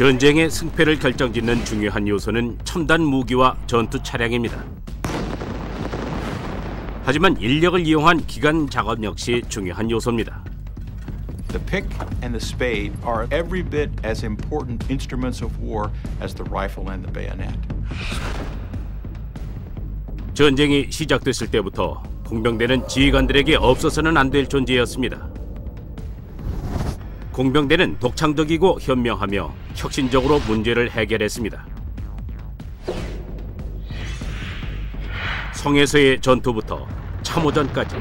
전쟁의 승패를 결정짓는 중요한 요소는 첨단 무기와 전투 차량입니다. 하지만 인력을 이용한 기관 작업 역시 중요한 요소입니다. The pick and the spade are every bit as important instruments of war as the rifle and the bayonet. 전쟁이 시작됐을 때부터 공병대는 지휘관들에게 없어서는 안 될 존재였습니다. 공병대는 독창적이고 현명하며 혁신적으로 문제를 해결했습니다. 성에서의 전투부터 참호전까지,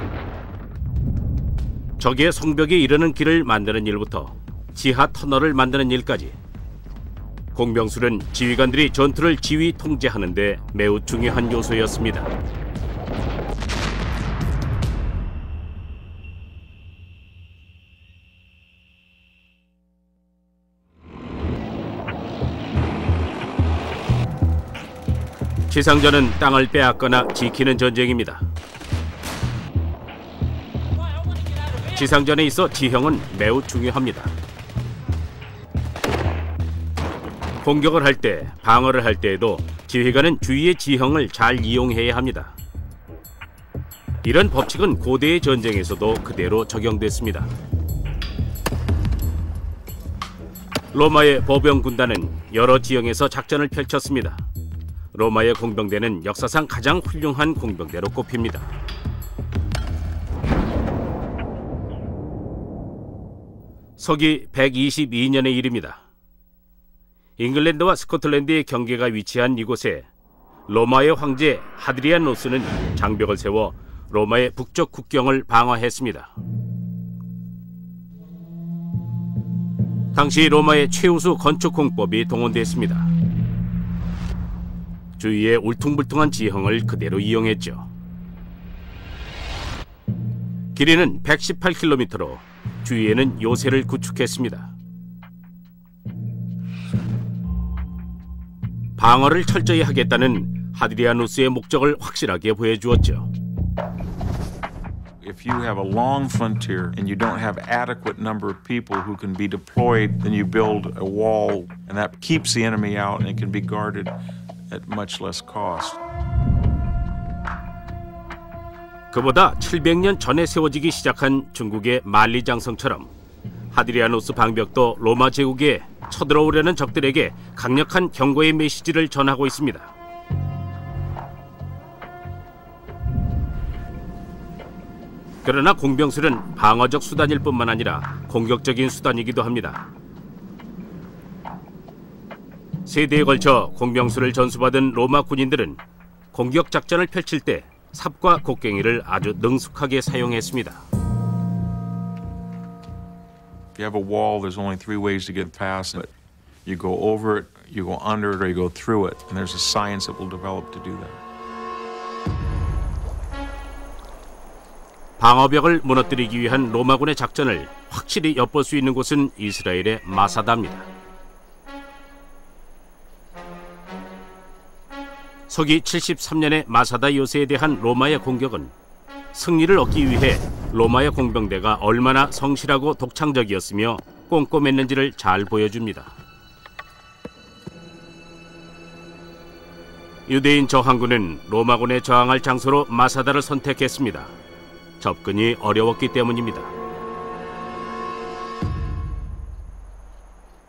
적의 성벽에 이르는 길을 만드는 일부터 지하 터널을 만드는 일까지, 공병술은 지휘관들이 전투를 지휘 통제하는 데 매우 중요한 요소였습니다. 지상전은 땅을 빼앗거나 지키는 전쟁입니다. 지상전에 있어 지형은 매우 중요합니다. 공격을 할 때, 방어를 할 때에도 지휘관은 주위의 지형을 잘 이용해야 합니다. 이런 법칙은 고대의 전쟁에서도 그대로 적용됐습니다. 로마의 보병 군단은 여러 지형에서 작전을 펼쳤습니다. 로마의 공병대는 역사상 가장 훌륭한 공병대로 꼽힙니다. 서기 122년의 일입니다. 잉글랜드와 스코틀랜드의 경계가 위치한 이곳에 로마의 황제 하드리아노스는 장벽을 세워 로마의 북쪽 국경을 방어했습니다. 당시 로마의 최우수 건축 공법이 동원됐습니다. 주위의 울퉁불퉁한 지형을 그대로 이용했죠. 길이는 118km로 주위에는 요새를 구축했습니다. 방어를 철저히 하겠다는 하드리아누스의 목적을 확실하게 보여주었죠. If you have a long frontier and you don't have adequate number of people who can be deployed, then you build a wall and that keeps the enemy out and it can be guarded at much less cost. 그보다 700년 전에 세워지기 시작한 중국의 만리장성처럼 하드리아누스 방벽도 로마 제국에 쳐들어오려는 적들에게 강력한 경고의 메시지를 전하고 있습니다. 그러나 공병술은 방어적 수단일 뿐만 아니라 공격적인 수단이기도 합니다. 세대에 걸쳐 공병술을 전수받은 로마 군인들은 공격 작전을 펼칠 때 삽과 곡괭이를 아주 능숙하게 사용했습니다. If you have a wall, there's only three ways to get past it. You go over it, you go under it, or you go through it. And there's a science that will develop to do that. 방어벽을 무너뜨리기 위한 로마군의 작전을 확실히 엿볼 수 있는 곳은 이스라엘의 마사다입니다. 서기 73년의 마사다 요새에 대한 로마의 공격은 승리를 얻기 위해 로마의 공병대가 얼마나 성실하고 독창적이었으며 꼼꼼했는지를 잘 보여줍니다. 유대인 저항군은 로마군에 저항할 장소로 마사다를 선택했습니다. 접근이 어려웠기 때문입니다.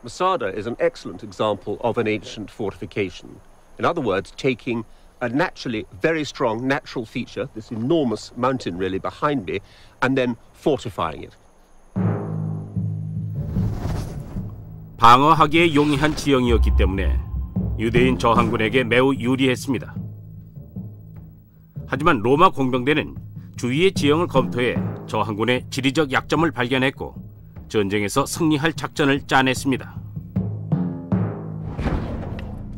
Masada is an excellent example of an ancient fortification. In other words, taking a naturally very strong natural feature, this enormous mountain really behind me, and then fortifying it. 방어하기에 용이한 지형이었기 때문에 유대인 저항군에게 매우 유리했습니다. 하지만 로마 공병대는 주위의 지형을 검토해 저항군의 지리적 약점을 발견했고 전쟁에서 승리할 작전을 짜냈습니다.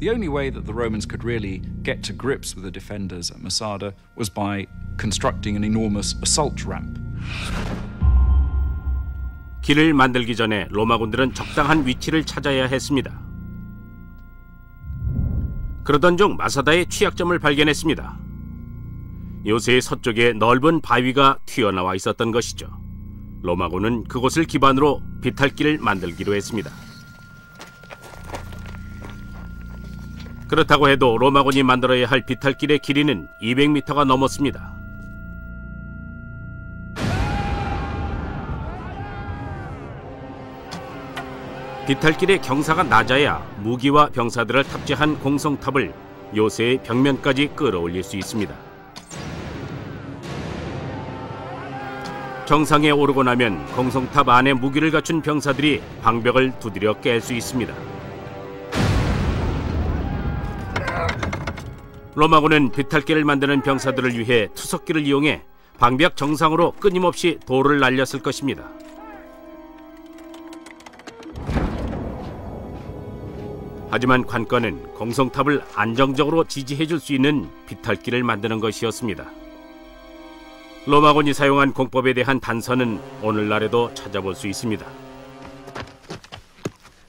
The only way that the Romans could really get to grips with the defenders at Masada was by constructing an enormous assault ramp. 길을 만들기 전에 로마군들은 적당한 위치를 찾아야 했습니다. 그러던 중 마사다의 취약점을 발견했습니다. 요새의 서쪽에 넓은 바위가 튀어나와 있었던 것이죠. 로마군은 그곳을 기반으로 비탈길을 만들기로 했습니다. 그렇다고 해도 로마군이 만들어야 할 비탈길의 길이는 200m가 넘었습니다. 비탈길의 경사가 낮아야 무기와 병사들을 탑재한 공성탑을 요새의 벽면까지 끌어올릴 수 있습니다. 정상에 오르고 나면 공성탑 안에 무기를 갖춘 병사들이 방벽을 두드려 깰 수 있습니다. 로마군은 비탈길을 만드는 병사들을 위해 투석기를 이용해 방벽 정상으로 끊임없이 돌을 날렸을 것입니다. 하지만 관건은 공성탑을 안정적으로 지지해줄 수 있는 비탈길을 만드는 것이었습니다. 로마군이 사용한 공법에 대한 단서는 오늘날에도 찾아볼 수 있습니다.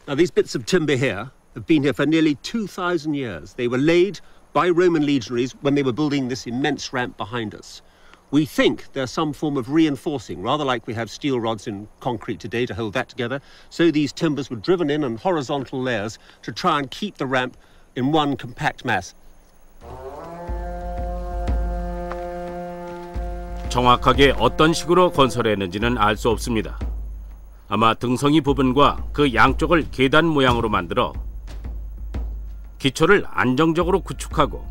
Now these bits of timber here have been here for nearly 2,000 years. They were laid by Roman legionaries when they were building this immense ramp behind us. We think there's some form of reinforcing, rather like we have steel rods in concrete today to hold that together. So these timbers were driven in horizontal layers to try and keep the ramp in one compact mass. 정확하게 어떤 식으로 건설했는지는 알 수 없습니다. 아마 등성이 부분과 그 양쪽을 계단 모양으로 만들어 기초를 안정적으로 구축하고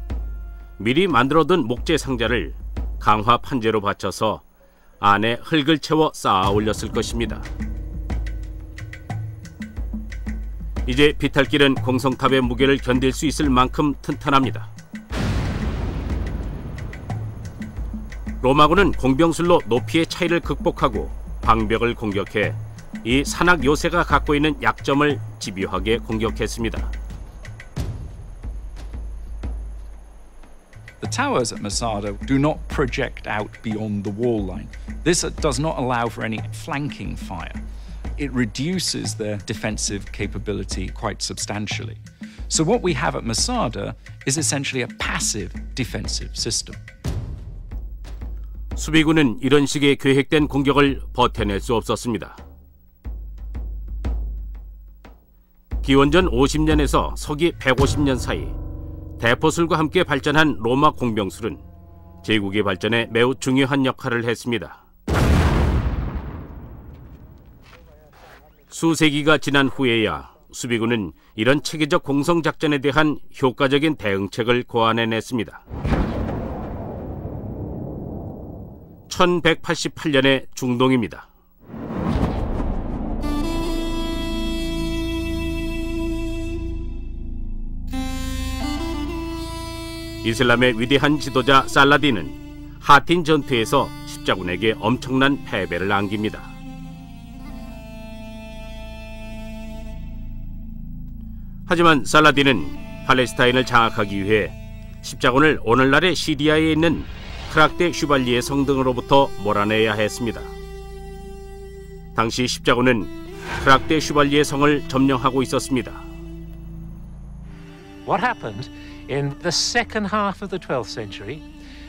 미리 만들어둔 목재 상자를 강화 판재로 받쳐서 안에 흙을 채워 쌓아 올렸을 것입니다. 이제 비탈길은 공성탑의 무게를 견딜 수 있을 만큼 튼튼합니다. 로마군은 공병술로 높이의 차이를 극복하고 방벽을 공격해 이 산악 요새가 갖고 있는 약점을 집요하게 공격했습니다. The towers at Masada do not project out beyond the wall line. This does not allow for any flanking fire. It reduces their defensive capability quite substantially. So what we have at Masada is essentially a passive defensive system. 수비군은 이런 식의 계획된 공격을 버텨낼 수 없었습니다. 기원전 50년에서 서기 150년 사이 대포술과 함께 발전한 로마 공병술은 제국의 발전에 매우 중요한 역할을 했습니다. 수세기가 지난 후에야 수비군은 이런 체계적 공성작전에 대한 효과적인 대응책을 고안해냈습니다. 1188년의 중동입니다. 이슬람의 위대한 지도자 살라딘은 하틴 전투에서 십자군에게 엄청난 패배를 안깁니다. 하지만 살라딘은 팔레스타인을 장악하기 위해 십자군을 오늘날의 시리아에 있는 크락데 슈발리에 성 등으로부터 몰아내야 했습니다. 당시 십자군은 크락데 슈발리에 성을 점령하고 있었습니다. What happened in the second half of the 12th century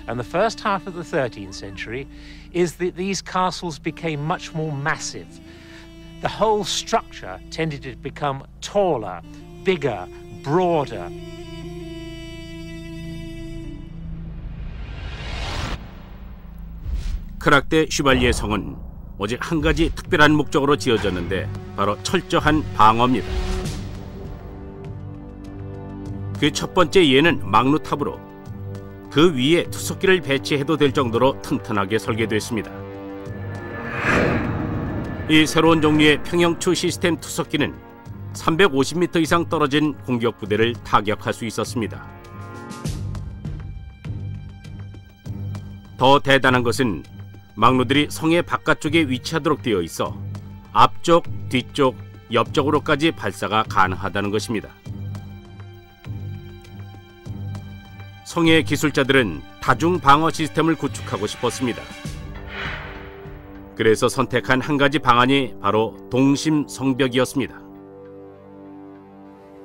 and the first half of the 13th century is that these castles became much more massive. The whole structure tended to become taller, bigger, broader. 크락데 슈발리에 성은 오직 한 가지 특별한 목적으로 지어졌는데 바로 철저한 방어입니다. 그 첫 번째 예는 막루탑으로 그 위에 투석기를 배치해도 될 정도로 튼튼하게 설계됐습니다. 이 새로운 종류의 평형추 시스템 투석기는 350m 이상 떨어진 공격 부대를 타격할 수 있었습니다. 더 대단한 것은 막루들이 성의 바깥쪽에 위치하도록 되어 있어 앞쪽, 뒤쪽, 옆쪽으로까지 발사가 가능하다는 것입니다. 성의 기술자들은 다중 방어 시스템을 구축하고 싶었습니다. 그래서 선택한 한 가지 방안이 바로 동심 성벽이었습니다.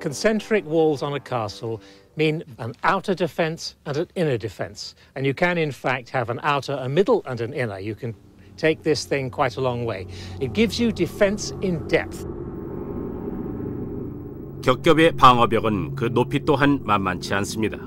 Concentric walls on a castle mean an outer defense and an inner defense. And you can, in fact, have an outer, a middle, and an inner. You can take this thing quite a long way. It gives you defense in depth. 겹겹의 방어벽은 그 높이 또한 만만치 않습니다.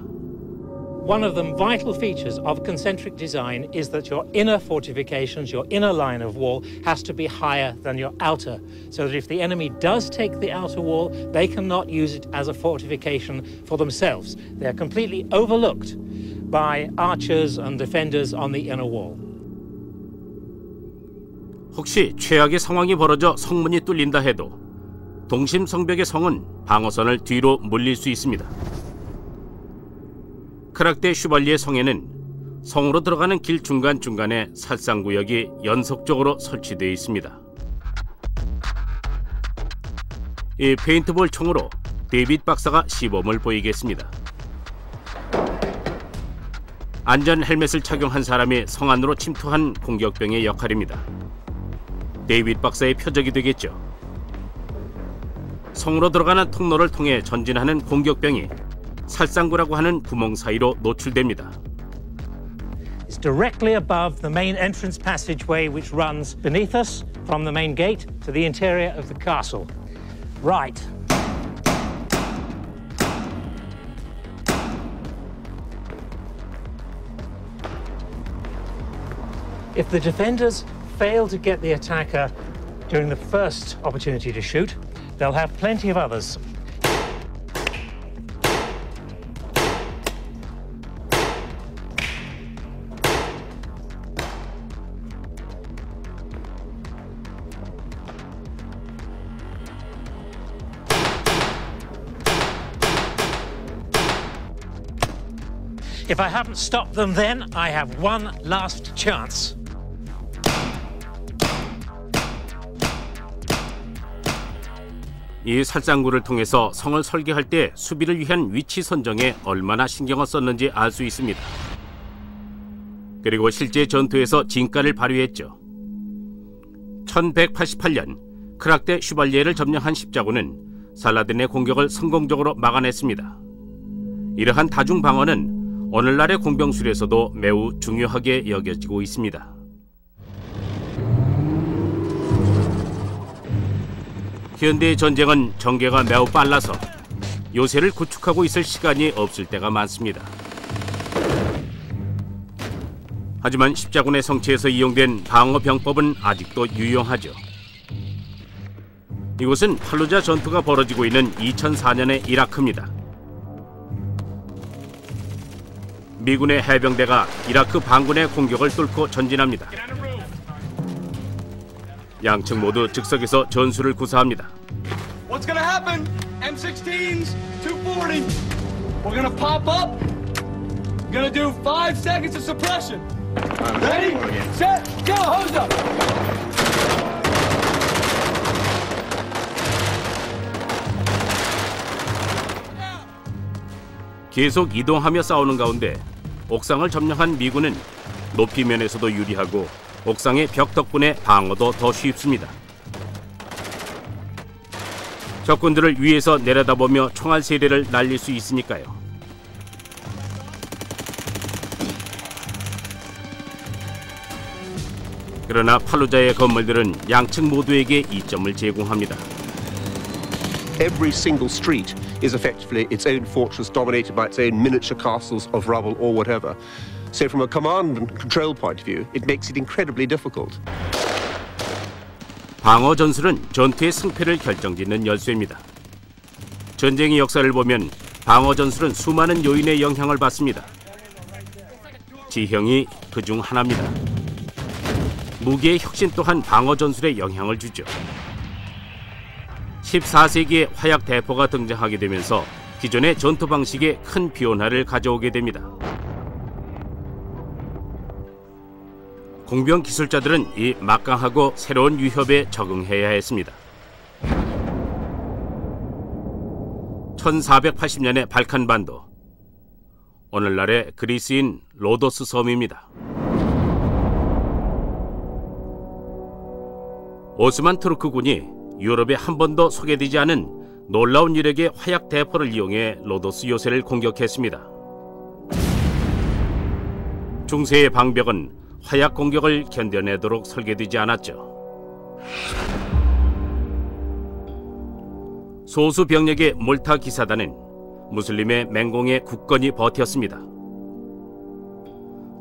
One of the vital features of concentric design is that your inner fortifications, your inner line of wall, has to be higher than your outer, so that if the enemy does take the outer wall, they cannot use it as a fortification for themselves. They are completely overlooked by archers and defenders on the inner wall. 혹시 최악의 상황이 벌어져 성문이 뚫린다 해도 동심 성벽의 성은 방어선을 뒤로 물릴 수 있습니다. 크락대 슈발리에 성에는 성으로 들어가는 길 중간중간에 살상구역이 연속적으로 설치되어 있습니다. 이 페인트볼 총으로 데이빗 박사가 시범을 보이겠습니다. 안전 헬멧을 착용한 사람이 성 안으로 침투한 공격병의 역할입니다. 데이빗 박사의 표적이 되겠죠. 성으로 들어가는 통로를 통해 전진하는 공격병이 살상구라고 하는 구멍 사이로 노출됩니다. It's directly above the main entrance passageway which runs beneath us from the main gate to the interior of the castle. Right. If the defenders fail to get the attacker during the first opportunity to shoot, they'll have plenty of others. If I haven't stopped them then, I have one last chance. 이 살상구를 통해서 성을 설계할 때 수비를 위한 위치 선정에 얼마나 신경을 썼는지 알 수 있습니다. 그리고 실제 전투에서 진가를 발휘했죠. 1188년 크락대 슈발리에를 점령한 십자군은 살라딘의 공격을 성공적으로 막아냈습니다. 이러한 다중 방어는 오늘날의 공병술에서도 매우 중요하게 여겨지고 있습니다. 현대의 전쟁은 전개가 매우 빨라서 요새를 구축하고 있을 시간이 없을 때가 많습니다. 하지만 십자군의 성체에서 이용된 방어 병법은 아직도 유용하죠. 이곳은 팔루자 전투가 벌어지고 있는 2004년의 이라크입니다. 미군의 해병대가 이라크 반군의 공격을 뚫고 전진합니다. 양측 모두 즉석에서 전술을 구사합니다. What's gonna happen? M16s, 240. We're gonna pop up. Gonna do 5 seconds of suppression. Ready? Set, go, hose up. 계속 이동하며 싸우는 가운데 옥상을 점령한 미군은 높이 면에서도 유리하고 옥상의 벽 덕분에 방어도 더 쉽습니다. 적군들을 위에서 내려다보며 총알 세례를 날릴 수 있으니까요. 그러나 팔루자의 건물들은 양측 모두에게 이점을 제공합니다. Every single street is effectively its own fortress dominated by its own miniature castles of rubble or whatever. So from a command and control point of view, it makes it incredibly difficult. 방어 전술은 전투의 승패를 결정짓는 열쇠입니다. 전쟁의 역사를 보면 방어 전술은 수많은 요인의 영향을 받습니다. 지형이 그중 하나입니다. 무기의 혁신 또한 방어 전술에 영향을 주죠. 14세기에 화약 대포가 등장하게 되면서 기존의 전투 방식에 큰 변화를 가져오게 됩니다. 공병 기술자들은 이 막강하고 새로운 위협에 적응해야 했습니다. 1480년의 발칸반도, 오늘날의 그리스인 로도스 섬입니다. 오스만 투르크군이 유럽에 한 번도 소개되지 않은 놀라운 이력의 화약 대포를 이용해 로도스 요새를 공격했습니다. 중세의 방벽은 화약 공격을 견뎌내도록 설계되지 않았죠. 소수 병력의 몰타 기사단은 무슬림의 맹공에 굳건히 버텼습니다.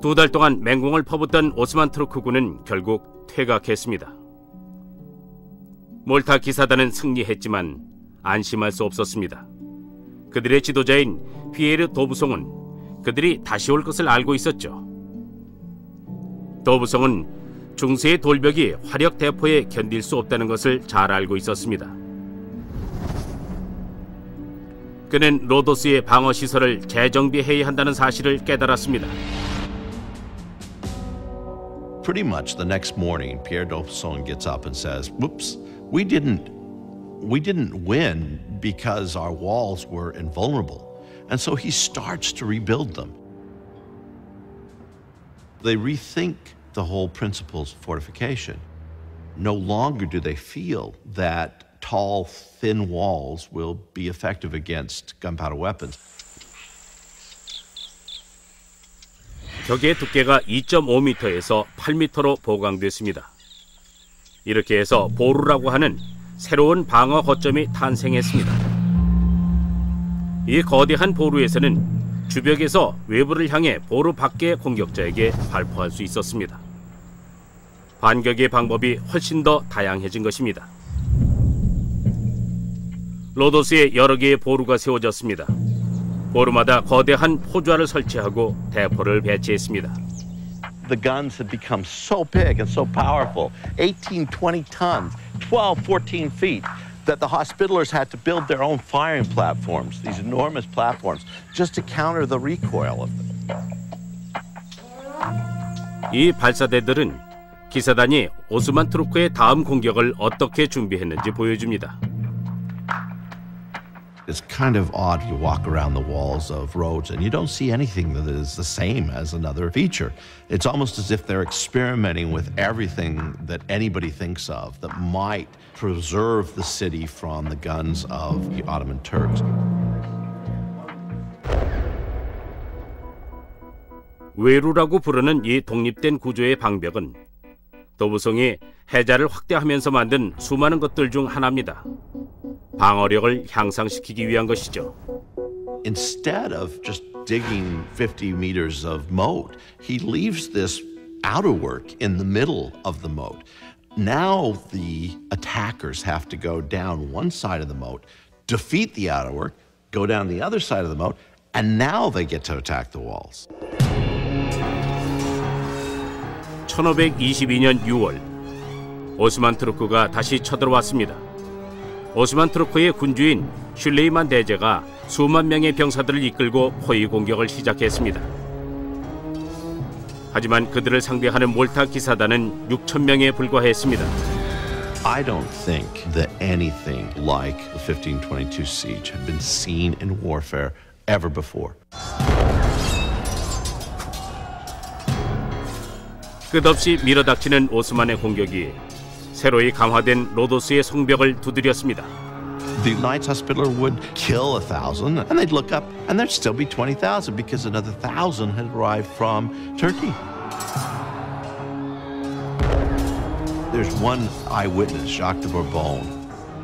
2달 동안 맹공을 퍼붓던 오스만 투르크군은 결국 퇴각했습니다. 몰타 기사단은 승리했지만 안심할 수 없었습니다. 그들의 지도자인 피에르 도부송은 그들이 다시 올 것을 알고 있었죠. 도부송은 중세의 돌벽이 화력 대포에 견딜 수 없다는 것을 잘 알고 있었습니다. 그는 로도스의 방어 시설을 재정비해야 한다는 사실을 깨달았습니다. Pretty much the next morning, Pierre d'Aubusson gets up and says, "Whoops, we didn't win because our walls were invulnerable." And so he starts to rebuild them. They rethink the whole principles of fortification. No longer do they feel that tall, thin walls will be effective against gunpowder weapons. 벽의 두께가 2.5m에서 8m로 보강됐습니다. 이렇게 해서 보루라고 하는 새로운 방어 거점이 탄생했습니다. 이 거대한 보루에서는 주벽에서 외부를 향해 보루 밖의 공격자에게 발포할 수 있었습니다. 반격의 방법이 훨씬 더 다양해진 것입니다. 로도스에 여러 개의 보루가 세워졌습니다. 보루마다 거대한 포좌를 설치하고 대포를 배치했습니다. The guns had become so big and so powerful, 18, 20 tons, 12, 14 feet, that the Hospitallers had to build their own firing platforms, these enormous platforms, just to counter the recoil of them. 이 발사대들은 기사단이 오스만 투르크의 다음 공격을 어떻게 준비했는지 보여줍니다. It's kind of odd to walk around the walls of Rhodes and you don't see anything that is the same as another feature. It's almost as if they're experimenting with everything that anybody thinks of that might preserve the city from the guns of the Ottoman Turks. 외루라고 부르는 이 독립된 구조의 방벽은 도부송이 해자를 확대하면서 만든 수많은 것들 중 하나입니다. 방어력을 향상시키기 위한 것이죠. Instead of just digging 50 meters of moat, he leaves this outerwork in the middle of the moat. Now the attackers have to go down one side of the moat, defeat the outerwork, go down the other side of the moat, and now they get to attack the walls. 1522년 6월, 오스만 투르크가 다시 쳐들어왔습니다. 오스만 투르크의 군주인 슐레이만 대제가 수만 명의 병사들을 이끌고 포위 공격을 시작했습니다. 하지만 그들을 상대하는 몰타 기사단은 6,000명에 불과했습니다. I don't think that anything like the 1522 siege had been seen in warfare ever before. 끝없이 밀어닥치는 오스만의 공격이 새로이 강화된 로도스의 성벽을 두드렸습니다. The Knights Hospitaller would kill 1,000 and they'd look up and there'd still be 20,000 because another 1,000 had arrived from Turkey. There's one eyewitness, Jacques de Bourbon,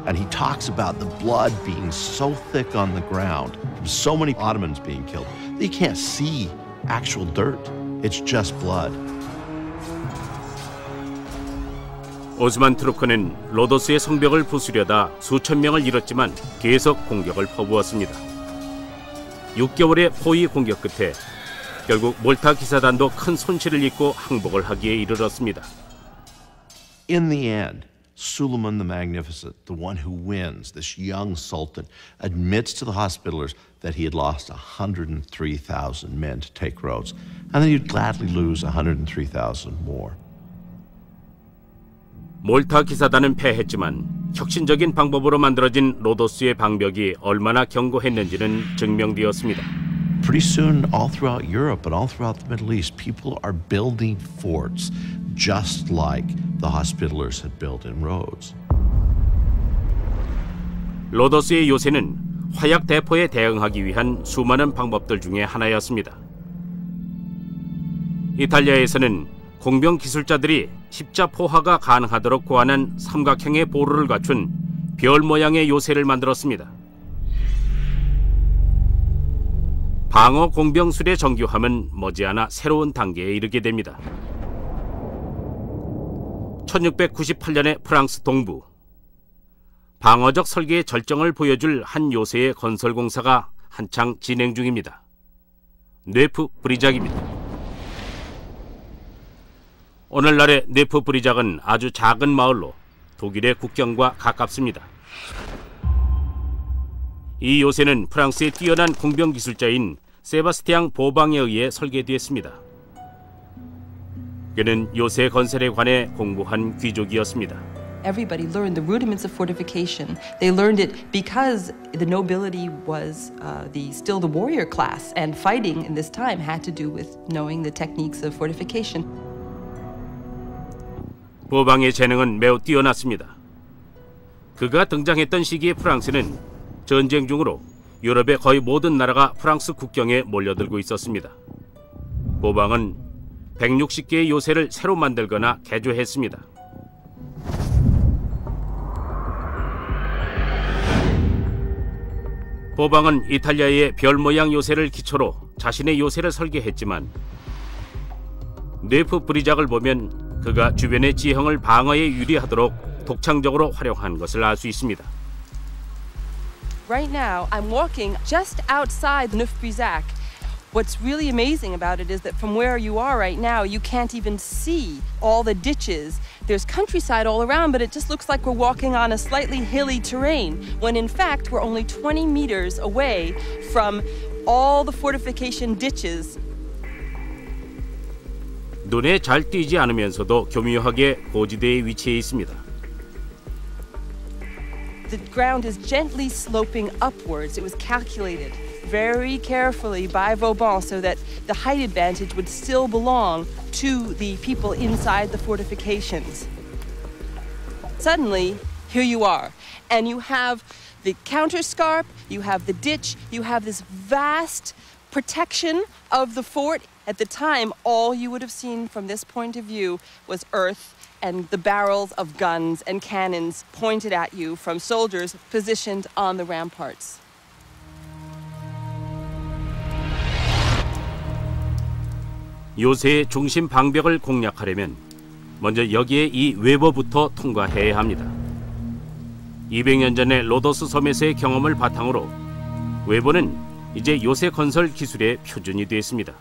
and he talks about the blood being so thick on the ground, so many Ottomans being killed, that you can't see actual dirt. It's just blood. 오스만 투르크는 로도스의 성벽을 부수려다 수천 명을 잃었지만 계속 공격을 퍼부었습니다. 6개월의 포위 공격 끝에 결국 몰타 기사단도 큰 손실을 입고 항복을 하기에 이르렀습니다. In the end, Suleiman the Magnificent, the one who wins, this young sultan, admits to the Hospitallers that he had lost 103,000 men to take Rhodes, and that he'd gladly lose 103,000 more. 몰타 기사단은 패했지만 혁신적인 방법으로 만들어진 로도스의 방벽이 얼마나 견고했는지는 증명되었습니다. Pretty soon, all throughout Europe and all throughout the Middle East, people are building forts just like the Hospitallers had built in Rhodes. 로도스의 요새는 화약 대포에 대응하기 위한 수많은 방법들 중에 하나였습니다. 이탈리아에서는 공병 기술자들이 십자포화가 가능하도록 고안한 삼각형의 보루를 갖춘 별 모양의 요새를 만들었습니다. 방어 공병술의 정교함은 머지않아 새로운 단계에 이르게 됩니다. 1698년의 프랑스 동부, 방어적 설계의 절정을 보여줄 한 요새의 건설 공사가 한창 진행 중입니다. 뇌프 브리작입니다. 오늘날의 뇌프 브리작은 아주 작은 마을로 독일의 국경과 가깝습니다. 이 요새는 프랑스의 뛰어난 공병 기술자인 세바스티앙 보방에 의해 설계되었습니다. 그는 요새 건설에 관해 공부한 귀족이었습니다. Everybody learned the rudiments of fortification. They learned it because the nobility was still the warrior class, and fighting in this time had to do with knowing the techniques of fortification. 보방의 재능은 매우 뛰어났습니다. 그가 등장했던 시기의 프랑스는 전쟁 중으로 유럽의 거의 모든 나라가 프랑스 국경에 몰려들고 있었습니다. 보방은 160개의 요새를 새로 만들거나 개조했습니다. 보방은 이탈리아의 별 모양 요새를 기초로 자신의 요새를 설계했지만 뇌프 브리작을 보면 그가 주변의 지형을 방어에 유리하도록 독창적으로 활용한 것을 알 수 있습니다. Right now, I'm walking just outside Neuf-Brisach. What's really amazing about it is that from where you are right now, you can't even see all the ditches. There's countryside all around, but it just looks like we're walking on a slightly hilly terrain, when in fact we're only 20 meters away from all the fortification ditches. 눈에 잘 띄지 않으면서도 교묘하게 고지대에 위치해 있습니다. The ground is gently sloping upwards. It was calculated very carefully by Vauban so that the height advantage would still belong to the people inside the fortifications. Suddenly, here you are, and you have the counterscarp, you have the ditch, you have this vast protection of the fort. At the time, all you would have seen from this point of view was earth and the barrels of guns and cannons pointed at you from soldiers positioned on the ramparts. 요새의 중심 방벽을 공략하려면 먼저 여기에 이 웨버부터 통과해야 합니다. 200년 전의 로도스 섬에서의 경험을 바탕으로 웨버는 이제 요새 건설 기술의 표준이 되었습니다.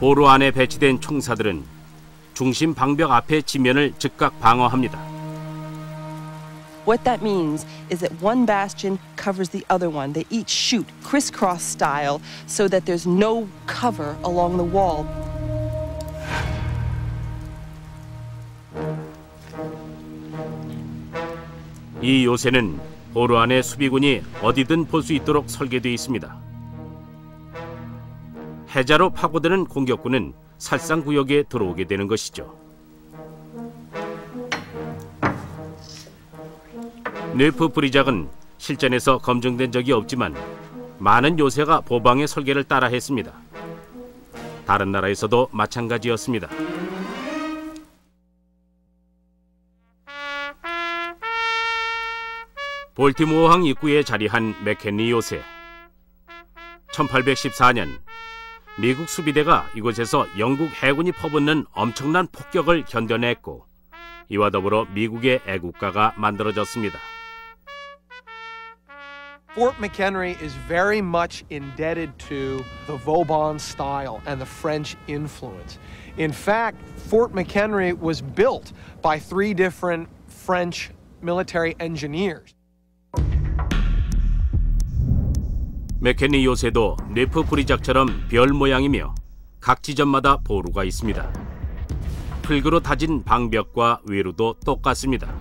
보루 안에 배치된 총사들은 중심 방벽 앞의 지면을 즉각 방어합니다. What that means is that one bastion covers the other one. They each shoot crisscross style so that there's no cover along the wall. 이 요새는 보루 안의 수비군이 어디든 볼 수 있도록 설계되어 있습니다. 해자로 파고드는 공격군은 살상구역에 들어오게 되는 것이죠. 뇌프 브리작은 실전에서 검증된 적이 없지만 많은 요새가 보방의 설계를 따라했습니다. 다른 나라에서도 마찬가지였습니다. 볼티모어항 입구에 자리한 맥켄리 요새. 1814년 미국 수비대가 이곳에서 영국 해군이 퍼붓는 엄청난 폭격을 견뎌냈고 이와 더불어 미국의 애국가가 만들어졌습니다. Fort McHenry is very much indebted to the Vauban style and the French influence. In fact, Fort McHenry was built by 3 different French military engineers. 맥켄리 요새도 뇌프 브리작처럼 별 모양이며 각 지점마다 보루가 있습니다. 흙으로 다진 방벽과 위로도 똑같습니다.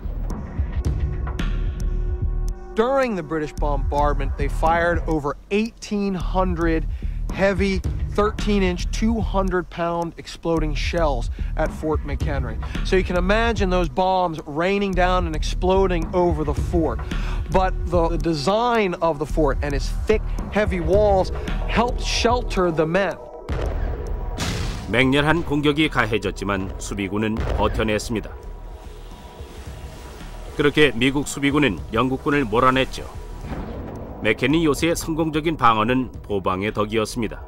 During the British bombardment, they fired over 1,800 heavy 13-inch, 200-pound exploding shells at Fort McHenry. So you can imagine those bombs raining down and exploding over the fort. But the design of the fort and its thick, heavy walls helped shelter the men. 맹렬한 공격이 가해졌지만 수비군은 버텨냈습니다. 그렇게 미국 수비군은 영국군을 몰아냈죠. 맥케니 요새의 성공적인 방어는 보방의 덕이었습니다.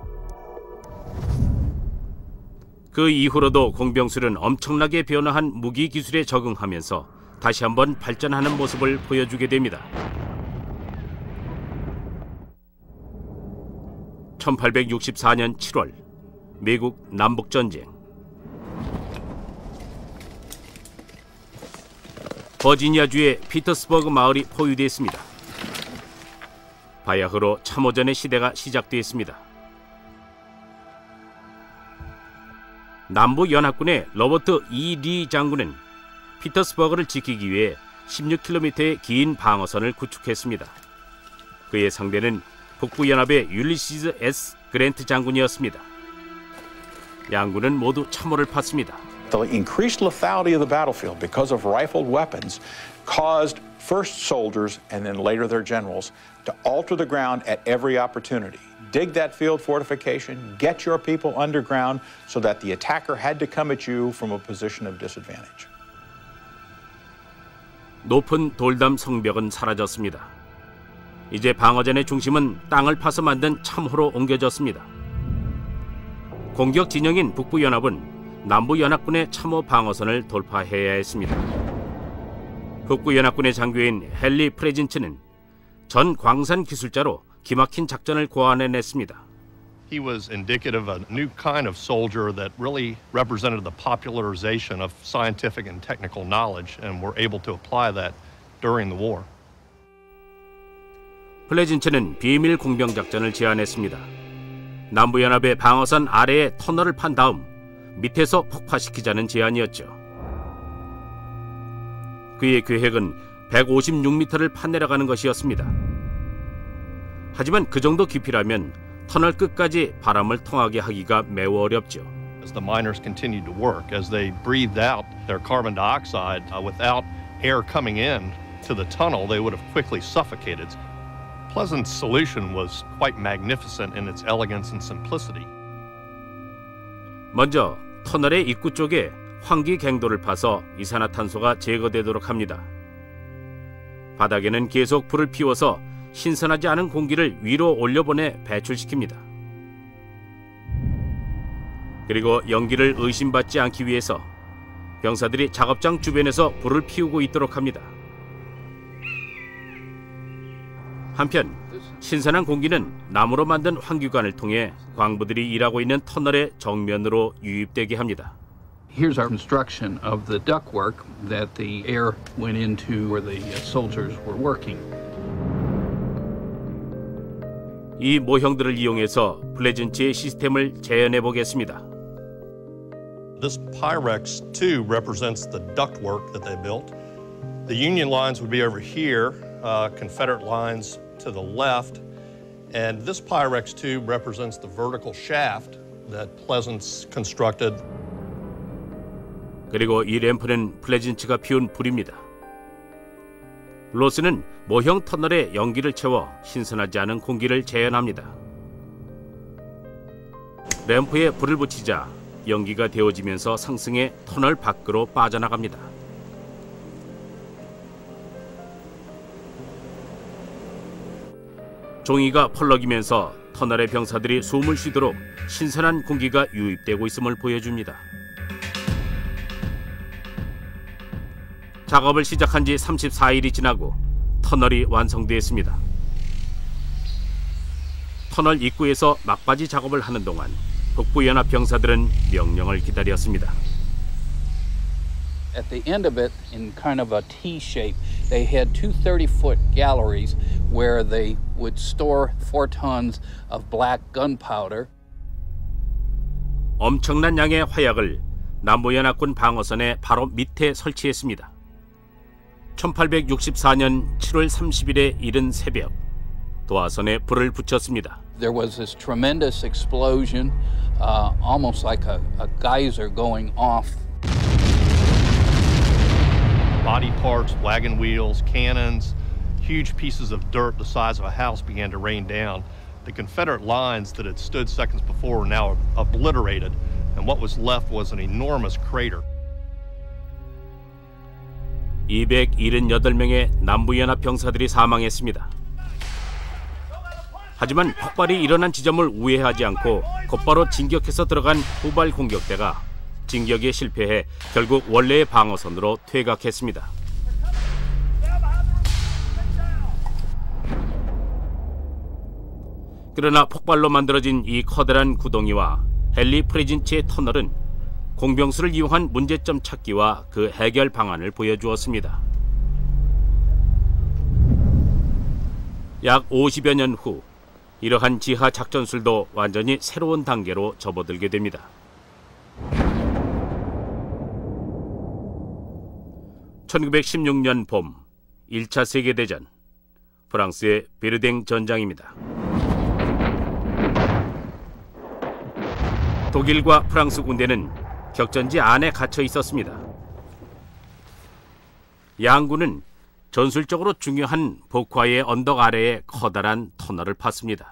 그 이후로도 공병술은 엄청나게 변화한 무기 기술에 적응하면서 다시 한번 발전하는 모습을 보여주게 됩니다. 1864년 7월 미국 남북전쟁. 버지니아주의 피터스버그 마을이 포위됐습니다. 바야흐로 참호전의 시대가 시작됐습니다. 남부연합군의 로버트 E. 리 장군은 피터스버그를 지키기 위해 16km의 긴 방어선을 구축했습니다. 그의 상대는 북부연합의 율리시즈 S. 그랜트 장군이었습니다. 양군은 모두 참호를 팠습니다. The increased lethality of the battlefield because of rifled weapons caused first soldiers and then later their generals to alter the ground at every opportunity. Dig that field fortification, get your people underground so that the attacker had to come at you from a position of disadvantage. 높은 돌담 성벽은 사라졌습니다. 이제 방어전의 중심은 땅을 파서 만든 참호로 옮겨졌습니다. 공격 진영인 북부연합은 남부연합군의 참호 방어선을 돌파해야 했습니다. 북부연합군의 장교인 헨리 프레진츠는 전 광산 기술자로 기막힌 작전을 고안해냈습니다. He was indicative of a new kind of soldier that really represented the popularization of scientific and technical knowledge, and were able to apply that during the war. 플레진츠는 비밀 공병 작전을 제안했습니다. 남부연합의 방어선 아래에 터널을 판 다음 밑에서 폭파시키자는 제안이었죠. 그의 계획은 156m를 파내려가는 것이었습니다. 하지만 그 정도 깊이라면 터널 끝까지 바람을 통하게 하기가 매우 어렵죠. As the miners continued to work, as they breathed out their carbon dioxide, without air coming in to the tunnel, they would have quickly suffocated. Pleasant's solution was quite magnificent in its elegance and simplicity. 먼저 터널의 입구 쪽에 환기 갱도를 파서 이산화탄소가 제거되도록 합니다. 바닥에는 계속 불을 피워서 신선하지 않은 공기를 위로 올려보내 배출시킵니다. 그리고 연기를 의심받지 않기 위해서 병사들이 작업장 주변에서 불을 피우고 있도록 합니다. 한편 신선한 공기는 나무로 만든 환기관을 통해 광부들이 일하고 있는 터널의 정면으로 유입되게 합니다. Here's our construction of the ductwork that the air went into where the soldiers were working. 이 모형들을 이용해서 플레진츠의 시스템을 재현해 보겠습니다. This Pyrex 2 represents the ductwork that they built. The Union lines would be over here, Confederate lines to the left, and this Pyrex 2 represents the vertical shaft that Pleasant's constructed. 그리고 이 램프는 플레진츠가 피운 불입니다. 로스는 모형 터널에 연기를 채워 신선하지 않은 공기를 재현합니다. 램프에 불을 붙이자 연기가 데워지면서 상승해 터널 밖으로 빠져나갑니다. 종이가 펄럭이면서 터널의 병사들이 숨을 쉬도록 신선한 공기가 유입되고 있음을 보여줍니다. 작업을 시작한 지 34일이 지나고 터널이 완성되었습니다. 터널 입구에서 막바지 작업을 하는 동안 북부연합 병사들은 명령을 기다렸습니다. At the end of it, in kind of a T shape, they had two 30-foot galleries where they would store 4 tons of black gunpowder. 엄청난 양의 화약을 남부연합군 방어선의 바로 밑에 설치했습니다. 1864년 7월 30일에 이른 새벽, 도화선에 불을 붙였습니다. There was this tremendous explosion, almost like a geyser going off. Body parts, wagon wheels, cannons, huge pieces of dirt the size of a house began to rain down. The Confederate lines that had stood seconds before were now obliterated, and what was left was an enormous crater. 278명의 남부연합 병사들이 사망했습니다. 하지만 폭발이 일어난 지점을 우회하지 않고 곧바로 진격해서 들어간 후발 공격대가 진격에 실패해 결국 원래의 방어선으로 퇴각했습니다. 그러나 폭발로 만들어진 이 커다란 구덩이와 헨리 프레진치의 터널은 공병수를 이용한 문제점 찾기와 그 해결 방안을 보여주었습니다. 약 50여 년 후 이러한 지하 작전술도 완전히 새로운 단계로 접어들게 됩니다. (1916년) 봄 1차 세계대전 프랑스의 베르댕 전장입니다. 독일과 프랑스 군대는 격전지 안에 갇혀 있었습니다. 양군은 전술적으로 중요한 보콰의 언덕 아래에 커다란 터널을 팠습니다.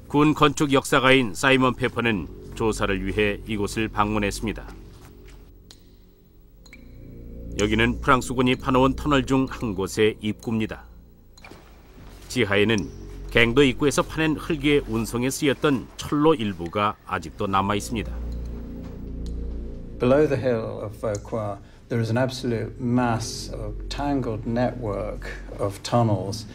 군 건축 역사가인 사이먼 페퍼는 조사를 위해 이곳을 방문했습니다. 여기는 프랑스군이 파놓은 터널 중 한 곳의 입구입니다. 지하에는 갱도 입구에서 파낸 흙의 운송에 쓰였던 철로 일부가 아직도 남아 있습니다. Below the hill of Vauquois, there is an absolute mass of tangled network of tunnels,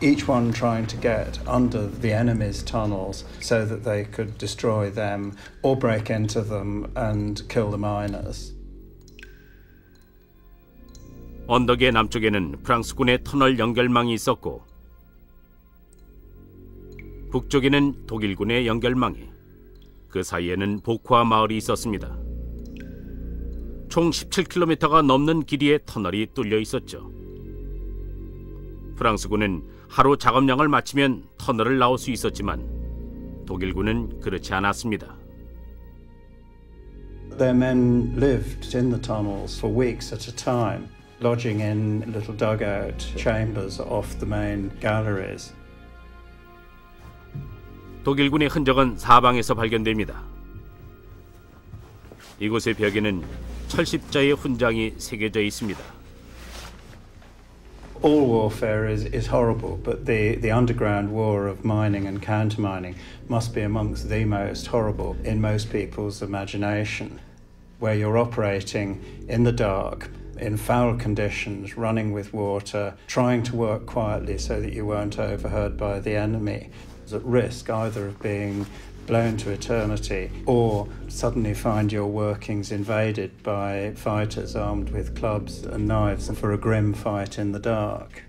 each one trying to get under the enemy's tunnels so that they could destroy them or break into them and kill the miners. 언덕의 남쪽에는 프랑스군의 터널 연결망이 있었고 북쪽에는 독일군의 연결망이, 그 사이에는 보콰 마을이 있었습니다. 총 17km가 넘는 길이의 터널이 뚫려 있었죠. 프랑스군은 하루 작업량을 마치면 터널을 나올 수 있었지만 독일군은 그렇지 않았습니다. Their men lived in the tunnels for weeks at a time, lodging in little dugout chambers off the main galleries. 독일군의 흔적은 사방에서 발견됩니다. 이곳의 벽에는 철십자의 훈장이 새겨져 있습니다. All warfare is horrible, but the underground war of mining and countermining must be amongst the most horrible in most people's imagination, where you're operating in the dark, in foul conditions, running with water, trying to work quietly so that you weren't overheard by the enemy, at risk either of being blown to eternity or suddenly find your workings invaded by fighters armed with clubs and knives for a grim fight in the dark.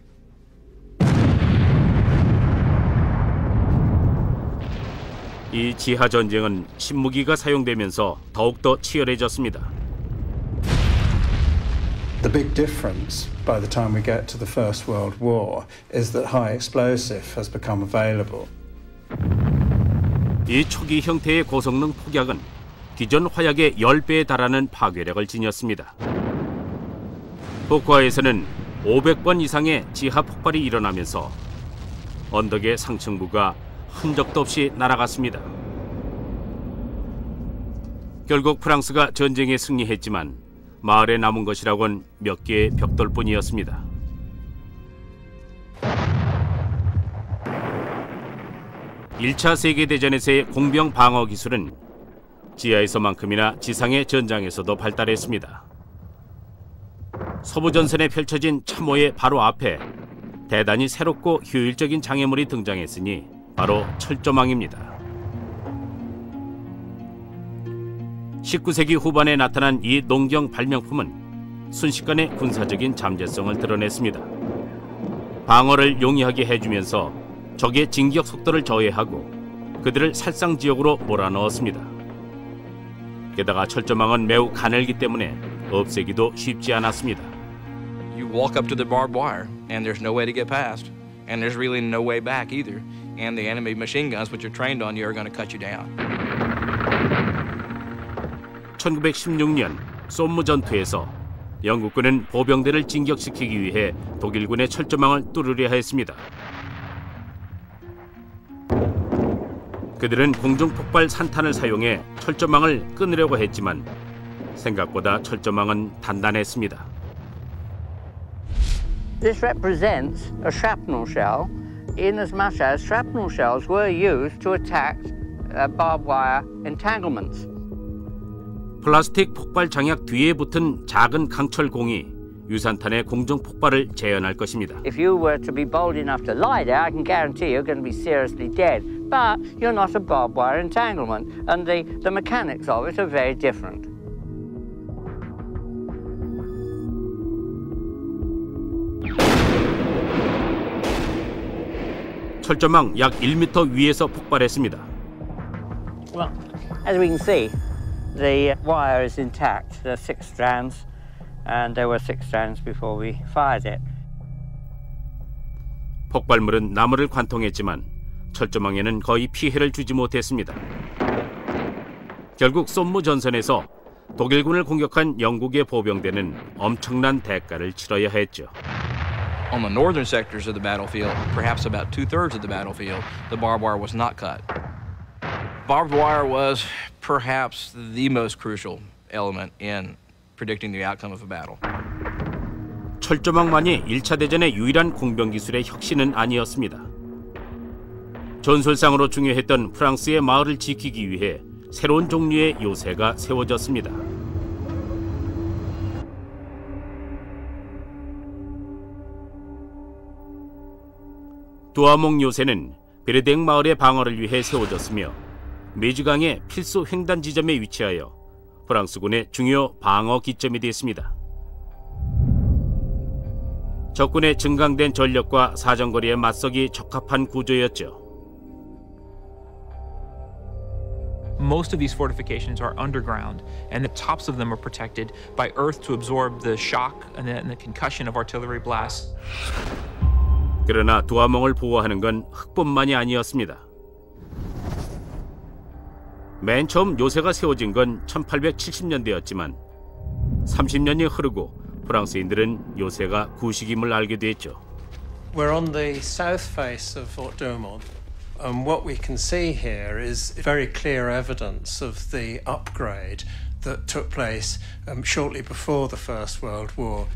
이 지하 전쟁은 신무기가 사용되면서 더욱더 치열해졌습니다. The big difference by the time we get to the First World War is that high explosive has become available. 이 초기 형태의 고성능 폭약은 기존 화약의 10배에 달하는 파괴력을 지녔습니다. 보콰에서는 500번 이상의 지하 폭발이 일어나면서 언덕의 상층부가 흔적도 없이 날아갔습니다. 결국 프랑스가 전쟁에 승리했지만 마을에 남은 것이라곤 몇 개의 벽돌뿐이었습니다. (1차) 세계대전에서의 공병 방어 기술은 지하에서만큼이나 지상의 전장에서도 발달했습니다. 서부전선에 펼쳐진 참호의 바로 앞에 대단히 새롭고 효율적인 장애물이 등장했으니 바로 철조망입니다. 19세기 후반에 나타난 이 농경 발명품은 순식간에 군사적인 잠재성을 드러냈습니다. 방어를 용이하게 해주면서 적의 진격 속도를 저해하고 그들을 살상지역으로 몰아넣었습니다. 게다가 철조망은 매우 가늘기 때문에 없애기도 쉽지 않았습니다. You walk up to the barbed wire and there's no way to get past and there's really no way back either and the enemy machine guns which are trained on you are going to cut you down. 1916년 솜무 전투에서 영국군은 보병대를 진격시키기 위해 독일군의 철조망을 뚫으려 했습니다. 그들은 공중폭발 산탄을 사용해 철조망을 끊으려고 했지만 생각보다 철조망은 단단했습니다. This represents a shrapnel shell, in as much as shrapnel shells were used to attack barbed wire entanglements. 플라스틱 폭발 장약 뒤에 붙은 작은 강철공이 유산탄의 공중 폭발을 재현할 것입니다. If you were to be bold enough to lie there, I can guarantee you're going to be seriously dead. But you're not a barbed wire entanglement, and the mechanics of it are very different. 철조망 약 1m 위에서 폭발했습니다. Well, as we can see, the wire is intact. There are 6 strands, and there were 6 strands before we fired it. 폭발물은 나무를 관통했지만 철조망에는 거의 피해를 주지 못했습니다. 결국 솜무 전선에서 독일군을 공격한 영국의 보병대는 엄청난 대가를 치러야 했죠. On the northern sectors of the battlefield, perhaps about 2/3 of the battlefield, the barbed wire was not cut. Barbed wire was perhaps the most crucial element in predicting the outcome of a battle. 철조망만이 1차 대전의 유일한 공병 기술의 혁신은 아니었습니다. 전술상으로 중요했던 프랑스의 마을을 지키기 위해 새로운 종류의 요새가 세워졌습니다. 두아몽 요새는 베르댕 마을의 방어를 위해 세워졌으며 메주강의 필수 횡단 지점에 위치하여 프랑스군의 중요 방어 기점이 됐습니다. 적군의 증강된 전력과 사정거리에 맞서기 적합한 구조였죠. Most of these fortifications are underground, and the tops of them are protected by earth to absorb the shock and the concussion of artillery blasts. 그러나 두아몽을 보호하는 건 흙뿐만이 아니었습니다. 맨 처음 요새가 세워진 건 1870년대였지만 30년이 흐르고 프랑스인들은 요새가 구식임을 알게 됐죠. We're on the south face of Fort Douaumont. What we can see here is very clear evidence of the upgrade that took place shortly before the First World War.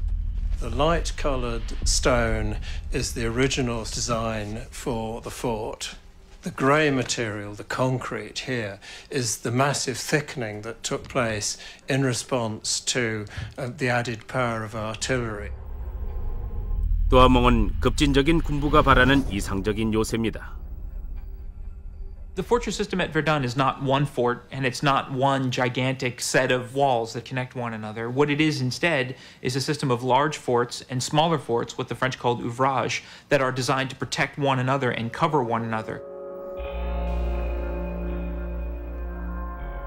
The light-coloured stone is the original design for the fort. The grey material, the concrete here, is the massive thickening that took place in response to the added power of artillery. 두아몽은 급진적인 군부가 바라는 이상적인 요새입니다. The fortress system at Verdun is not one fort, and it's not one gigantic set of walls that connect one another. What it is instead is a system of large forts and smaller forts, what the French called ouvrages, that are designed to protect one another and cover one another.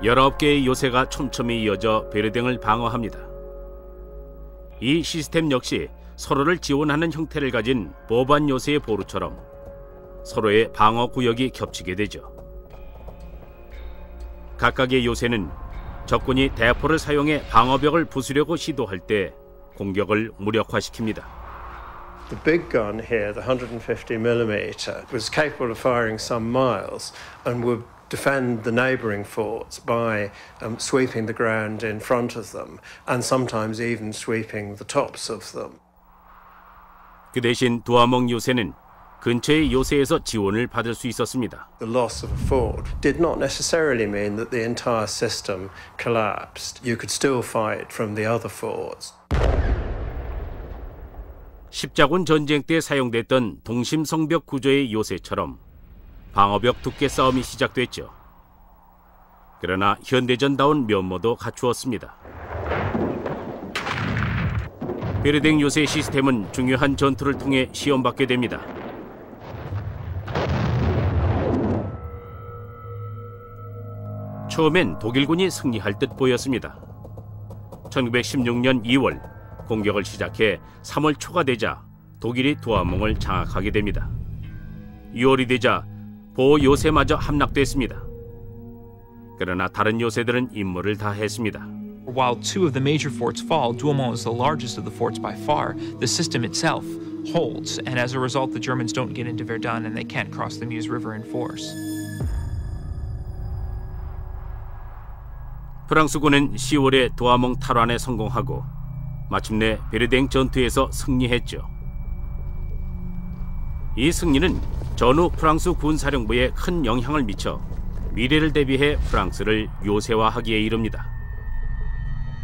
19개의 요새가 촘촘히 이어져 베르댕을 방어합니다. 이 시스템 역시 서로를 지원하는 형태를 가진 보반 요새의 보루처럼 서로의 방어 구역이 겹치게 되죠. 각각의 요새는 적군이 대포를 사용해 방어벽을 부수려고 시도할 때 공격을 무력화시킵니다. The big gun here, the 150mm, was capable of firing some miles and would defend the neighbouring forts by sweeping the ground in front of them and sometimes even sweeping the tops of them. 그 대신 두아몽 요새는 근처의 요새에서 지원을 받을 수 있었습니다. The loss of a fort did not necessarily mean that the entire system collapsed. You could still fight from the other forts. 십자군 전쟁 때 사용됐던 동심성벽 구조의 요새처럼 방어벽 두께 싸움이 시작됐죠. 그러나 현대전다운 면모도 갖추었습니다. 베르댕 요새 시스템은 중요한 전투를 통해 시험받게 됩니다. 처음엔 독일군이 승리할 듯 보였습니다. 1916년 2월 공격을 시작해 3월 초가 되자 독일이 두아몽을 장악하게 됩니다. 6월이 되자 보호 요새마저 함락됐습니다. 그러나 다른 요새들은 임무를 다 했습니다. While 2 of the major forts fall, Douaumont is the largest of the forts by far. The system itself holds, and as a result, the Germans don't get into Verdun and they can't cross the Meuse River in force. 프랑스군은 10월에 도아몽 탈환에 성공하고 마침내 베르댕 전투에서 승리했죠. 이 승리는 전후 프랑스 군사령부에 큰 영향을 미쳐 미래를 대비해 프랑스를 요새화하기에 이릅니다.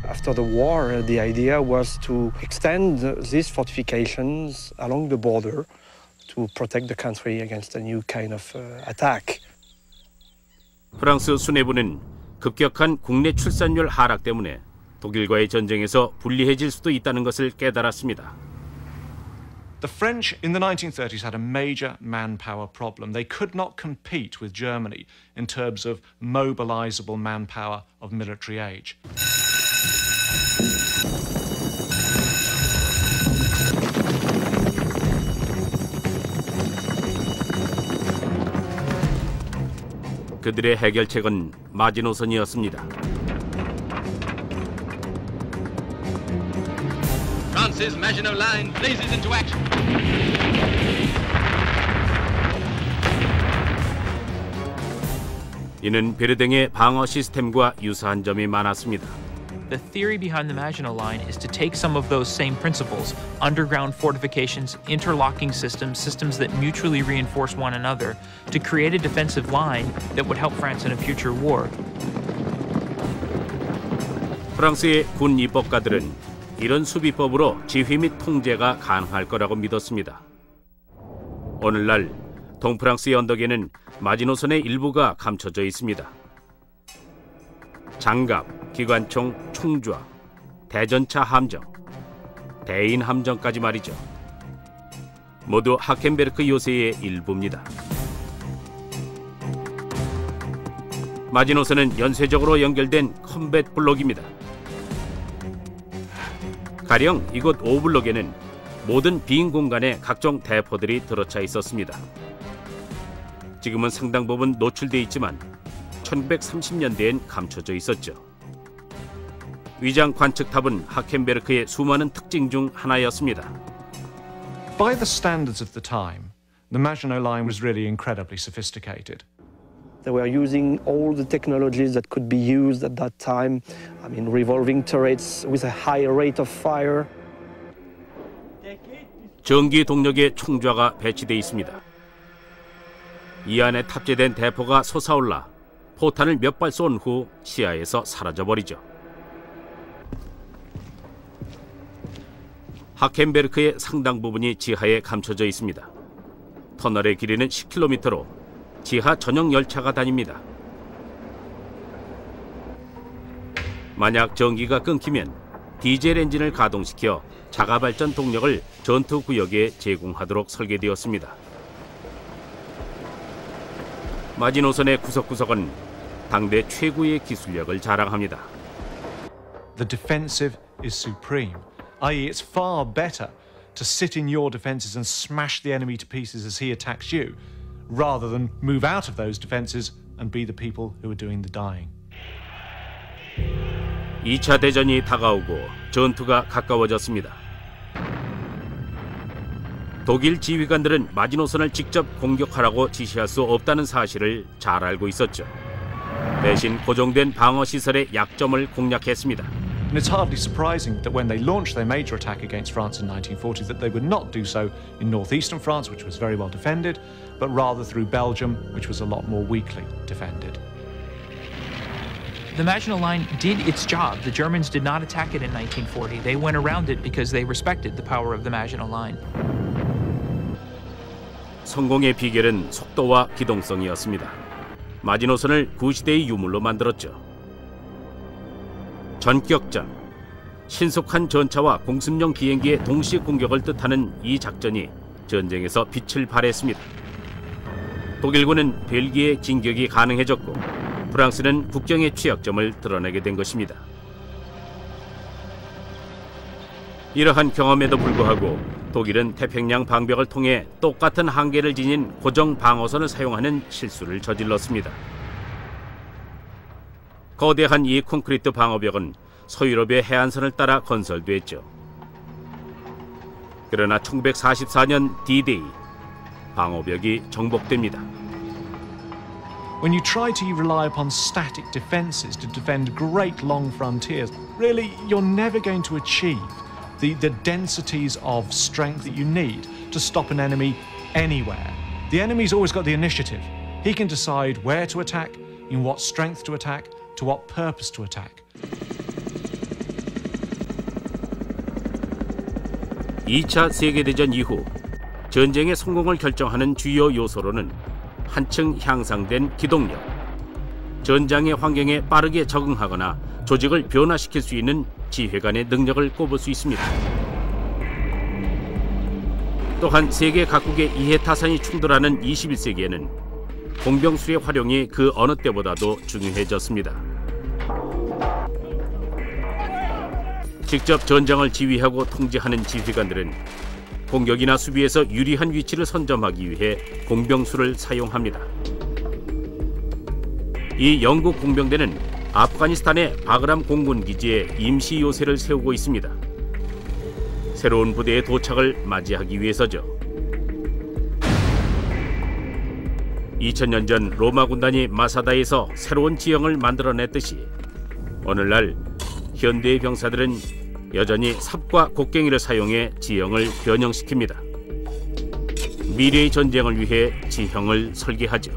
After the war, the idea was to extend these fortifications along the border to protect the country against a new kind of attack. 프랑스 수뇌부는 급격한 국내 출산율 하락 때문에 독일과의 전쟁에서 불리해질 수도 있다는 것을 깨달았습니다. The French in the 1930s had a major manpower problem. They could not compete with Germany in terms of mobilizable manpower of military age. 그들의 해결책은 마지노선이었습니다. France's Maginot Line blazes into action. 이는 베르댕의 방어 시스템과 유사한 점이 많았습니다. The theory behind the Maginot Line is to take some of those same principles, underground fortifications, interlocking systems, systems that mutually reinforce one another, to create a defensive line that would help France in a future war. 프랑스의 군 입법가들은 이런 수비법으로 지휘 및 통제가 가능할 거라고 믿었습니다. 오늘날 동프랑스의 언덕에는 마지노선의 일부가 감춰져 있습니다. 장갑, 기관총, 총좌, 대전차 함정, 대인 함정까지 말이죠. 모두 하켄베르크 요새의 일부입니다. 마지노선은 연쇄적으로 연결된 컴뱃 블록입니다. 가령 이곳 오블록에는 모든 빈 공간에 각종 대포들이 들어차 있었습니다. 지금은 상당 부분 노출돼 있지만 1930년대엔 감춰져 있었죠. 위장 관측탑은 하켄베르크의 수많은 특징 중 하나였습니다. By the standards of the time, the Maginot Line was really incredibly sophisticated. They were using all the technologies that could be used at that time. I mean, revolving turrets with a high rate of fire. 전기 동력의 총좌가 배치돼 있습니다. 이 안에 탑재된 대포가 솟아올라 포탄을 몇 발 쏜 후 시야에서 사라져버리죠. 하켄베르크의 상당 부분이 지하에 감춰져 있습니다. 터널의 길이는 10km로 지하 전용 열차가 다닙니다. 만약 전기가 끊기면 디젤 엔진을 가동시켜 자가발전 동력을 전투 구역에 제공하도록 설계되었습니다. 마지노선의 구석구석은 당대 최고의 기술력을 자랑합니다. The defensive is supreme, i.e. it's far better to sit in your defenses and smash the enemy to pieces as he attacks you, rather than move out of those defenses and be the people who are doing the dying. 2차 대전이 다가오고 전투가 가까워졌습니다. 독일 지휘관들은 마지노선을 직접 공격하라고 지시할 수 없다는 사실을 잘 알고 있었죠. 대신 고정된 방어 시설의 약점을 공략했습니다. And it's hardly surprising that when they launched their major attack against France in 1940 that they would not do so in northeastern France, which was very well defended, but rather through Belgium, which was a lot more weakly defended. The Maginot Line did its job. The Germans did not attack it in 1940. They went around it because they respected the power of the Maginot Line. 성공의 비결은 속도와 기동성이었습니다. 마지노선을 구시대의 유물로 만들었죠. 전격전, 신속한 전차와 공습용 비행기의 동시 공격을 뜻하는 이 작전이 전쟁에서 빛을 발했습니다. 독일군은 벨기에 진격이 가능해졌고 프랑스는 국경의 취약점을 드러내게 된 것입니다. 이러한 경험에도 불구하고 독일은 태평양 방벽을 통해 똑같은 한계를 지닌 고정 방어선을 사용하는 실수를 저질렀습니다. 거대한 이 콘크리트 방어벽은 서유럽의 해안선을 따라 건설됐죠. 그러나 1944년 D-Day, 방어벽이 정복됩니다. When you try to rely upon static defences to defend great long frontiers, really you're never going to achieve the densities of strength that you need to stop an enemy anywhere. The enemy's always got the initiative. He can decide where to attack, in what strength to attack, to what purpose to attack. 2차 세계대전 이후 전쟁의 성공을 결정하는 주요 요소로는 한층 향상된 기동력, 전장의 환경에 빠르게 적응하거나 조직을 변화시킬 수 있는 지휘관의 능력을 꼽을 수 있습니다. 또한 세계 각국의 이해타산이 충돌하는 21세기에는 공병술의 활용이 그 어느 때보다도 중요해졌습니다. 직접 전장을 지휘하고 통제하는 지휘관들은 공격이나 수비에서 유리한 위치를 선점하기 위해 공병술을 사용합니다. 이 영국 공병대는 아프가니스탄의 바그람 공군기지에 임시 요새를 세우고 있습니다. 새로운 부대의 도착을 맞이하기 위해서죠. 2000년 전 로마 군단이 마사다에서 새로운 지형을 만들어냈듯이 오늘날 현대의 병사들은 여전히 삽과 곡괭이를 사용해 지형을 변형시킵니다. 미래의 전쟁을 위해 지형을 설계하죠.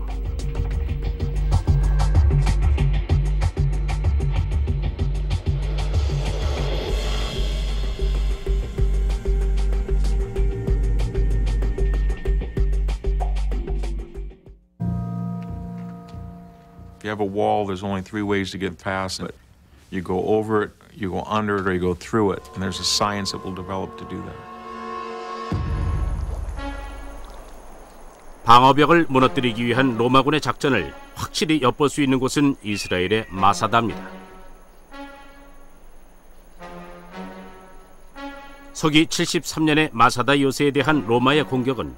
If you have a wall, there's only 3 ways to get past it. You go over it, you go under it, or you go through it. And there's a science that will develop to do that. 방어벽을 무너뜨리기 위한 로마군의 작전을 확실히 엿볼 수 있는 곳은 이스라엘의 마사다입니다. 서기 73년의 마사다 요새에 대한 로마의 공격은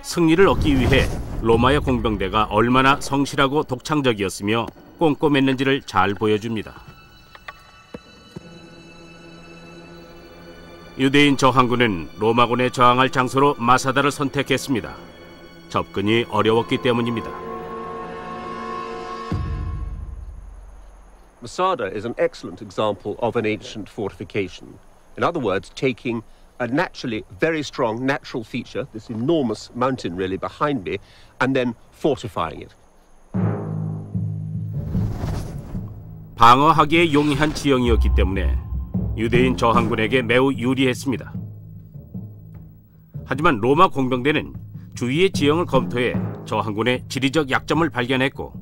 승리를 얻기 위해 로마의 공병대가 얼마나 성실하고 독창적이었으며 꼼꼼했는지를 잘 보여줍니다. 유대인 저항군은 로마군에 저항할 장소로 마사다를 선택했습니다. 접근이 어려웠기 때문입니다. Masada is an excellent example of an ancient fortification. In other words, taking a naturally very strong natural feature, this enormous mountain really behind me, and then fortifying it. 방어하기에 용이한 지형이었기 때문에 유대인 저항군에게 매우 유리했습니다. 하지만 로마 공병대는 주위의 지형을 검토해 저항군의 지리적 약점을 발견했고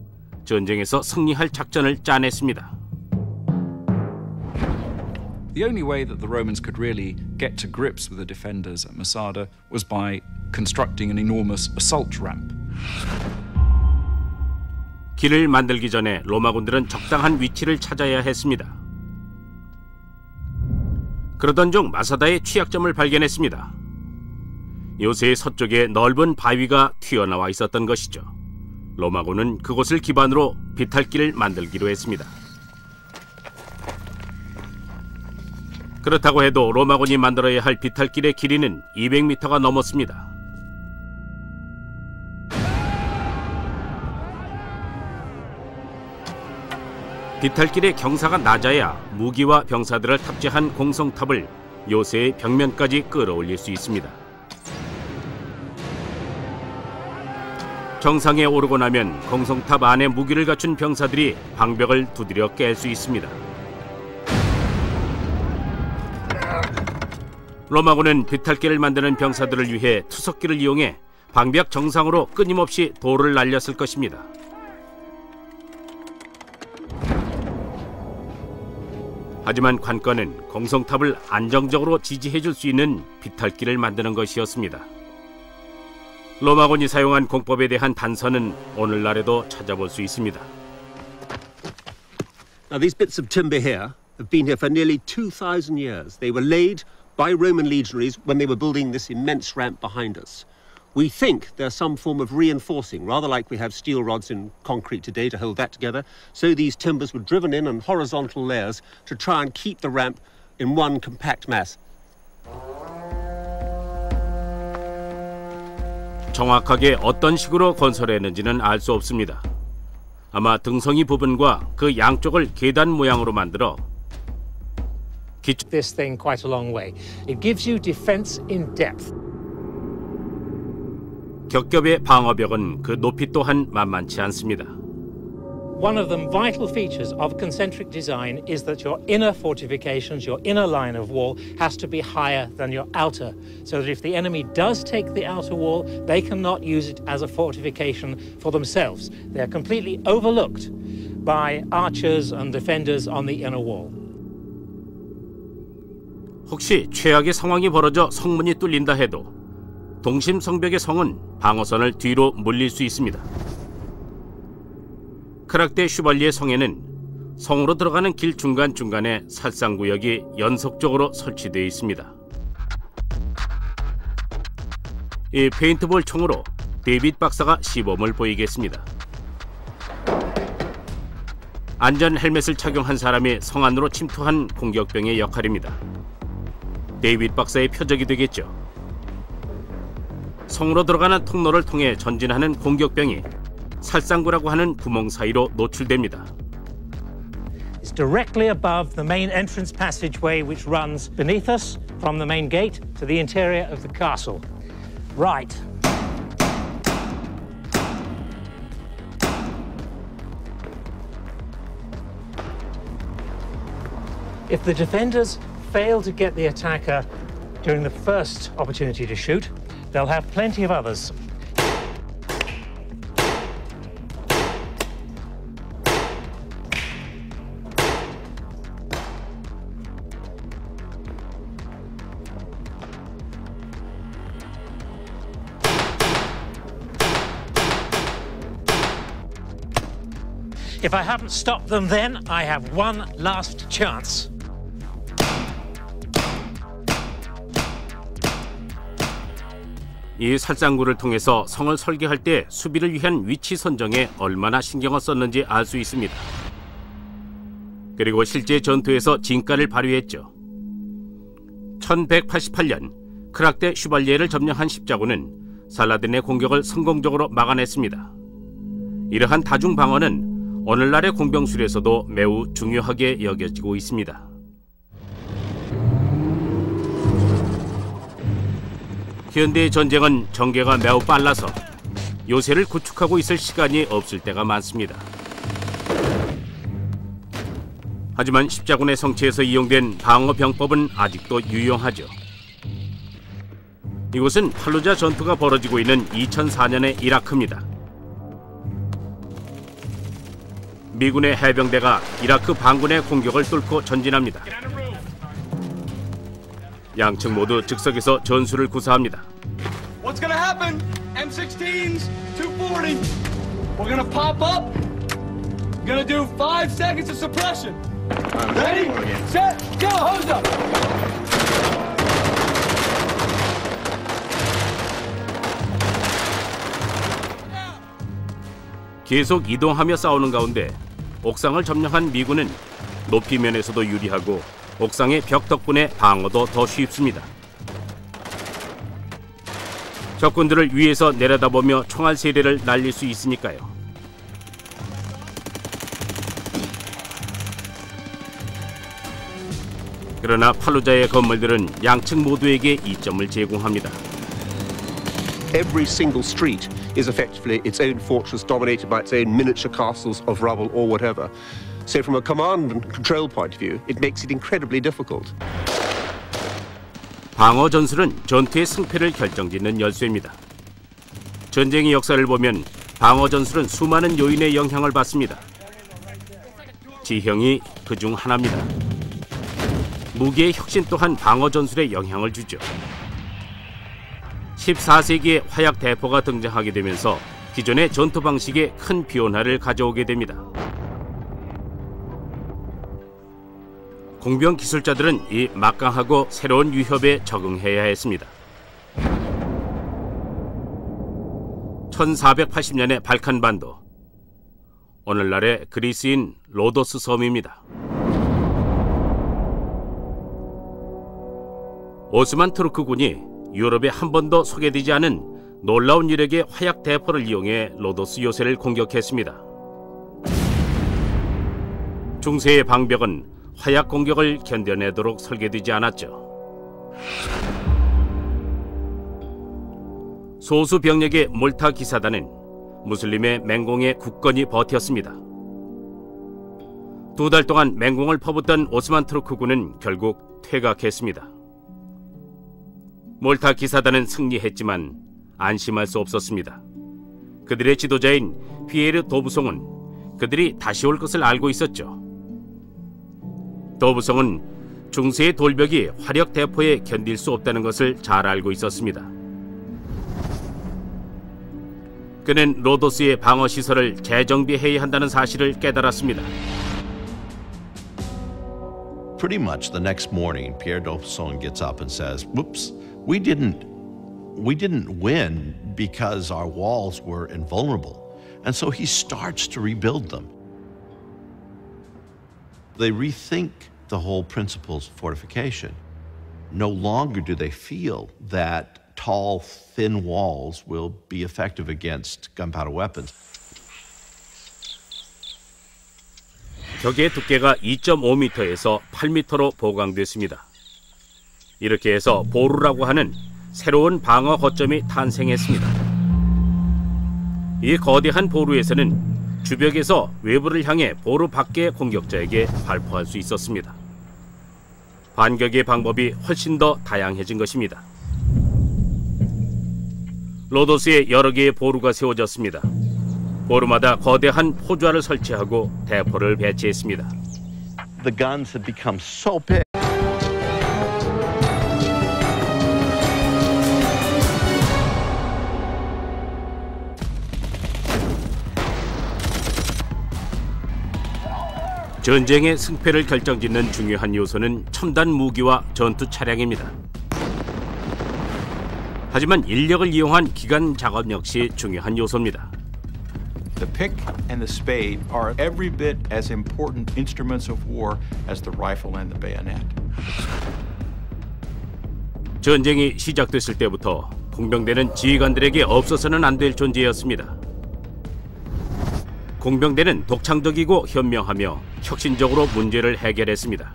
전쟁에서 승리할 작전을 짜냈습니다. The only way that the Romans could really get to grips with the defenders at Masada was by constructing an enormous assault ramp. 길을 만들기 전에 로마군들은 적당한 위치를 찾아야 했습니다. 그러던 중 마사다의 취약점을 발견했습니다. 요새의 서쪽에 넓은 바위가 튀어나와 있었던 것이죠. 로마군은 그곳을 기반으로 비탈길을 만들기로 했습니다. 그렇다고 해도 로마군이 만들어야 할 비탈길의 길이는 200m가 넘었습니다. 비탈길의 경사가 낮아야 무기와 병사들을 탑재한 공성탑을 요새의 벽면까지 끌어올릴 수 있습니다. 정상에 오르고 나면 공성탑 안에 무기를 갖춘 병사들이 방벽을 두드려 깰 수 있습니다. 로마군은 비탈길을 만드는 병사들을 위해 투석기를 이용해 방벽 정상으로 끊임없이 돌을 날렸을 것입니다. 하지만 관건은 공성탑을 안정적으로 지지해줄 수 있는 비탈길을 만드는 것이었습니다. 로마군이 사용한 공법에 대한 단서는 오늘날에도 찾아볼 수 있습니다. Now these bits of timber here have been here for nearly 2,000 years. They were laid by Roman legionaries when they were building this immense ramp behind us. We think there's some form of reinforcing, rather like we have steel rods in concrete today to hold that together. So these timbers were driven in horizontal layers to try and keep the ramp in one compact mass. 정확하게 어떤 식으로 건설했는지는 알 수 없습니다. 아마 등성이 부분과 그 양쪽을 계단 모양으로 만들어 this thing quite a long way. It gives you defense in depth. 겹겹의 방어벽은 그 높이 또한 만만치 않습니다. One of the vital features of concentric design is that your inner fortifications, your inner line of wall, has to be higher than your outer, so that if the enemy does take the outer wall, they cannot use it as a fortification for themselves. They are completely overlooked by archers and defenders on the inner wall. 혹시 최악의 상황이 벌어져 성문이 뚫린다 해도 동심 성벽의 성은 방어선을 뒤로 물릴 수 있습니다. 크락데 슈발리에 성에는 성으로 들어가는 길 중간중간에 살상구역이 연속적으로 설치되어 있습니다. 이 페인트볼 총으로 데이빗 박사가 시범을 보이겠습니다. 안전 헬멧을 착용한 사람이 성 안으로 침투한 공격병의 역할입니다. 데이빗 박사의 표적이 되겠죠. 성으로 들어가는 통로를 통해 전진하는 공격병이 살상구라고 하는 구멍 사이로 노출됩니다. It's directly above the main entrance passageway which runs beneath us from the main gate to the interior of the castle. Right. If the defenders fail to get the attacker during the first opportunity to shoot, they'll have plenty of others. If I haven't stopped them then, I have one last chance. 이 살상구를 통해서 성을 설계할 때 수비를 위한 위치 선정에 얼마나 신경을 썼는지 알 수 있습니다. 그리고 실제 전투에서 진가를 발휘했죠. 1188년 크락데 슈발리에를 점령한 십자군은 살라딘의 공격을 성공적으로 막아냈습니다. 이러한 다중 방어는 오늘날의 공병술에서도 매우 중요하게 여겨지고 있습니다. 현대의 전쟁은 전개가 매우 빨라서 요새를 구축하고 있을 시간이 없을 때가 많습니다. 하지만 십자군의 성체에서 이용된 방어 병법은 아직도 유용하죠. 이곳은 팔루자 전투가 벌어지고 있는 2004년의 이라크입니다. 미군의 해병대가 이라크 반군의 공격을 뚫고 전진합니다. 양측 모두 즉석에서 전술을 구사합니다. What's gonna happen? M16s, 240. We're gonna pop up. Gonna do 5 seconds of suppression. Ready, set, go, hose up. 계속 이동하며 싸우는 가운데 옥상을 점령한 미군은 높이 면에서도 유리하고 옥상의 벽 덕분에 방어도 더 쉽습니다. 적군들을 위에서 내려다보며 총알 세례를 날릴 수 있으니까요. 그러나 팔루자의 건물들은 양측 모두에게 이점을 제공합니다. Every single street is effectively its own fortress dominated by its own miniature castles of rubble or whatever. So from a command and control point of view, it makes it incredibly difficult. 방어 전술은 전투의 승패를 결정짓는 열쇠입니다. 전쟁의 역사를 보면 방어 전술은 수많은 요인의 영향을 받습니다. 지형이 그중 하나입니다. 무기의 혁신 또한 방어 전술에 영향을 주죠. 14세기에 화약 대포가 등장하게 되면서 기존의 전투 방식에 큰 변화를 가져오게 됩니다. 공병 기술자들은 이 막강하고 새로운 위협에 적응해야 했습니다. 1480년의 발칸반도, 오늘날의 그리스인 로도스 섬입니다. 오스만 투르크군이 유럽에 한 번도 소개되지 않은 놀라운 유력의 화약 대포를 이용해 로도스 요새를 공격했습니다. 중세의 방벽은 화약 공격을 견뎌내도록 설계되지 않았죠. 소수 병력의 몰타 기사단은 무슬림의 맹공에 굳건히 버텼습니다. 2달 동안 맹공을 퍼붓던 오스만 투르크군은 결국 퇴각했습니다. 몰타 기사단은 승리했지만 안심할 수 없었습니다. 그들의 지도자인 피에르 도브송은 그들이 다시 올 것을 알고 있었죠. 도브송은 중세의 돌벽이 화력 대포에 견딜 수 없다는 것을 잘 알고 있었습니다. 그는 로도스의 방어 시설을 재정비해야 한다는 사실을 깨달았습니다. Pretty much the next morning, Pierre d'Aubusson gets up and says, "Whoops, we didn't win because our walls were invulnerable." And so he starts to rebuild them. They rethink the whole principles of fortification. No longer do they feel that tall, thin walls will be effective against gunpowder weapons. 벽의 두께가 2.5m에서 8m로 보강됐습니다. 이렇게 해서 보루라고 하는 새로운 방어 거점이 탄생했습니다. 이 거대한 보루에서는 주벽에서 외부를 향해 보루 밖의 공격자에게 발포할 수 있었습니다. 반격의 방법이 훨씬 더 다양해진 것입니다. 로도스에 여러 개의 보루가 세워졌습니다. 보루마다 거대한 포좌를 설치하고 대포를 배치했습니다. The guns had become so big. 전쟁의 승패를 결정짓는 중요한 요소는 첨단 무기와 전투 차량입니다. 하지만 인력을 이용한 기관 작업 역시 중요한 요소입니다. The pick and the spade are every bit as important instruments of war as the rifle and the bayonet. 전쟁이 시작됐을 때부터 공병대는 지휘관들에게 없어서는 안 될 존재였습니다. 공병대는 독창적이고 현명하며 혁신적으로 문제를 해결했습니다.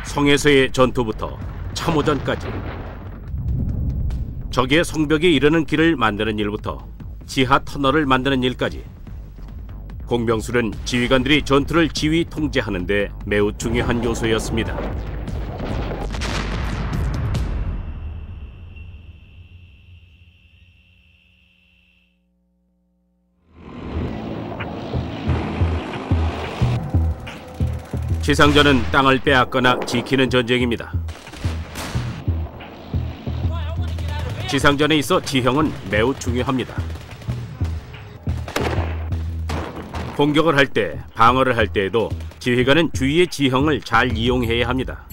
성에서의 전투부터 참호전까지, 적의 성벽에 이르는 길을 만드는 일부터 지하 터널을 만드는 일까지, 공병술은 지휘관들이 전투를 지휘 통제하는 데 매우 중요한 요소였습니다. 지상전은 땅을 빼앗거나 지키는 전쟁입니다. 지상전에 있어 지형은 매우 중요합니다. 공격을 할 때, 방어를 할 때에도 지휘관은 주위의 지형을 잘 이용해야 합니다.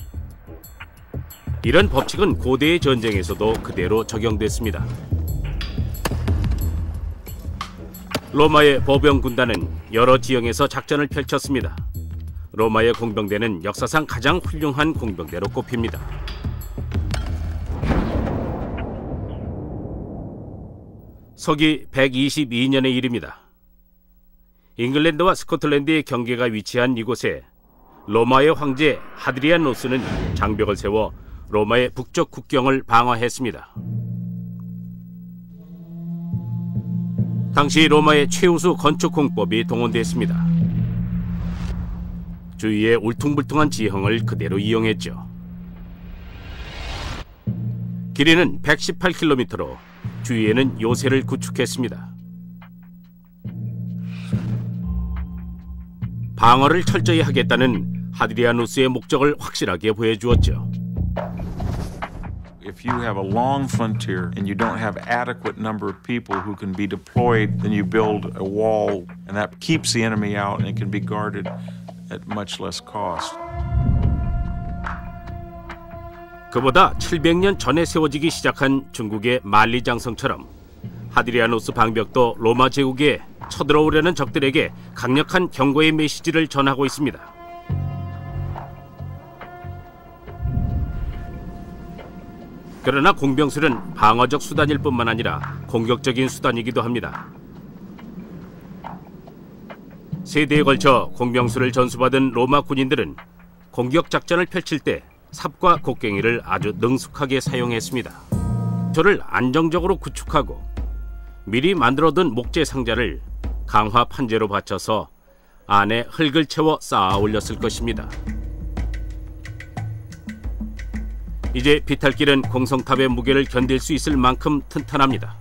이런 법칙은 고대의 전쟁에서도 그대로 적용됐습니다. 로마의 보병 군단은 여러 지형에서 작전을 펼쳤습니다. 로마의 공병대는 역사상 가장 훌륭한 공병대로 꼽힙니다. 서기 122년의 일입니다. 잉글랜드와 스코틀랜드의 경계가 위치한 이곳에 로마의 황제 하드리아노스는 장벽을 세워 로마의 북쪽 국경을 방어했습니다. 당시 로마의 최우수 건축 공법이 동원됐습니다. 주위의 울퉁불퉁한 지형을 그대로 이용했죠. 길이는 118km로 주위에는 요새를 구축했습니다. 방어를 철저히 하겠다는 하드리아누스의 목적을 확실하게 보여주었죠. If you have a long frontier and you don't have adequate number of people who can be deployed, then you build a wall, and that keeps the enemy out and it can be guarded at much less cost. 그보다 700년 전에 세워지기 시작한 중국의 만리장성처럼 하드리아누스 방벽도 로마 제국에 쳐들어오려는 적들에게 강력한 경고의 메시지를 전하고 있습니다. 그러나 공병술은 방어적 수단일 뿐만 아니라 공격적인 수단이기도 합니다. 세대에 걸쳐 공병수를 전수받은 로마 군인들은 공격 작전을 펼칠 때 삽과 곡괭이를 아주 능숙하게 사용했습니다. 저를 안정적으로 구축하고 미리 만들어둔 목재 상자를 강화 판재로 받쳐서 안에 흙을 채워 쌓아 올렸을 것입니다. 이제 비탈길은 공성탑의 무게를 견딜 수 있을 만큼 튼튼합니다.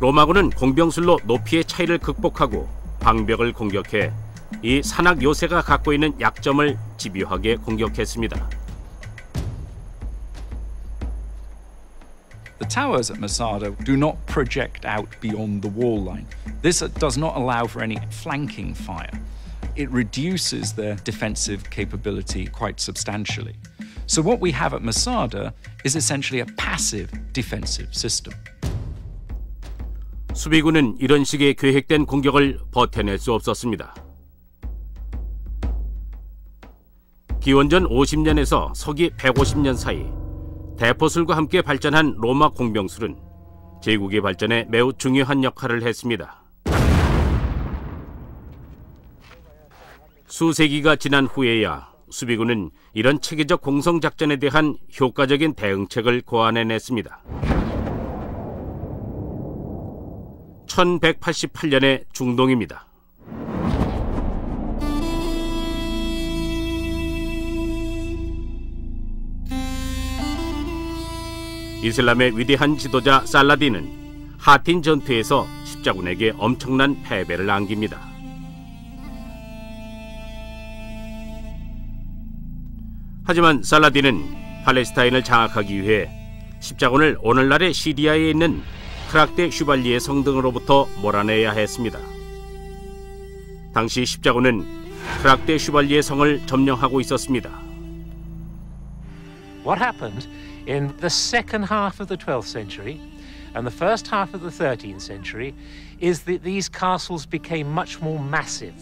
로마군은 공병술로 높이의 차이를 극복하고 방벽을 공격해 이 산악 요새가 갖고 있는 약점을 집요하게 공격했습니다. The towers at Masada do not project out beyond the wall line. This does not allow for any flanking fire. It reduces their defensive capability quite substantially. So what we have at Masada is essentially a passive defensive system. 수비군은 이런 식의 계획된 공격을 버텨낼 수 없었습니다. 기원전 50년에서 서기 150년 사이 대포술과 함께 발전한 로마 공병술은 제국의 발전에 매우 중요한 역할을 했습니다. 수세기가 지난 후에야 수비군은 이런 체계적 공성작전에 대한 효과적인 대응책을 고안해냈습니다. 1188년의 중동입니다. 이슬람의 위대한 지도자 살라딘은 하틴 전투에서 십자군에게 엄청난 패배를 안깁니다. 하지만 살라딘은 팔레스타인을 장악하기 위해 십자군을 오늘날의 시리아에 있는 크락데 슈발리에 성 등으로부터 몰아내야 했습니다. 당시 십자군은 크락데 슈발리에 성을 점령하고 있었습니다. What happened in the second half of the 12th century and the first half of the 13th century is that these castles became much more massive.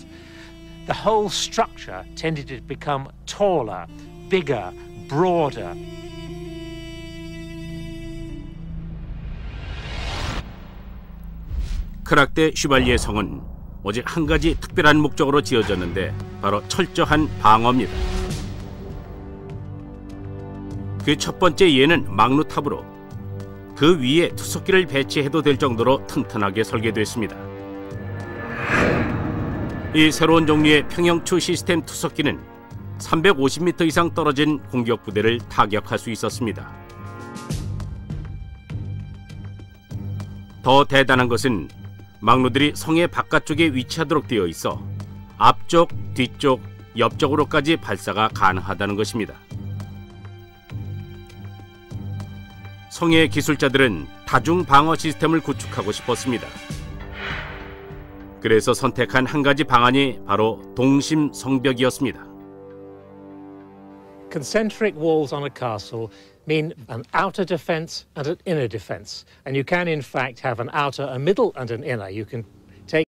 The whole structure tended to become taller, bigger, broader. 크락데 슈발리에 성은 오직 한 가지 특별한 목적으로 지어졌는데 바로 철저한 방어입니다. 그 첫 번째 예는 막루탑으로 그 위에 투석기를 배치해도 될 정도로 튼튼하게 설계됐습니다. 이 새로운 종류의 평형추 시스템 투석기는 350m 이상 떨어진 공격 부대를 타격할 수 있었습니다. 더 대단한 것은 막루들이 성의 바깥쪽에 위치하도록 되어 있어 앞쪽, 뒤쪽, 옆쪽으로까지 발사가 가능하다는 것입니다. 성의 기술자들은 다중 방어 시스템을 구축하고 싶었습니다. 그래서 선택한 한 가지 방안이 바로 동심 성벽이었습니다. Concentric walls on a castle mean an outer defense and an inner defense. And you can, in fact, have an outer, a middle, and an inner. You can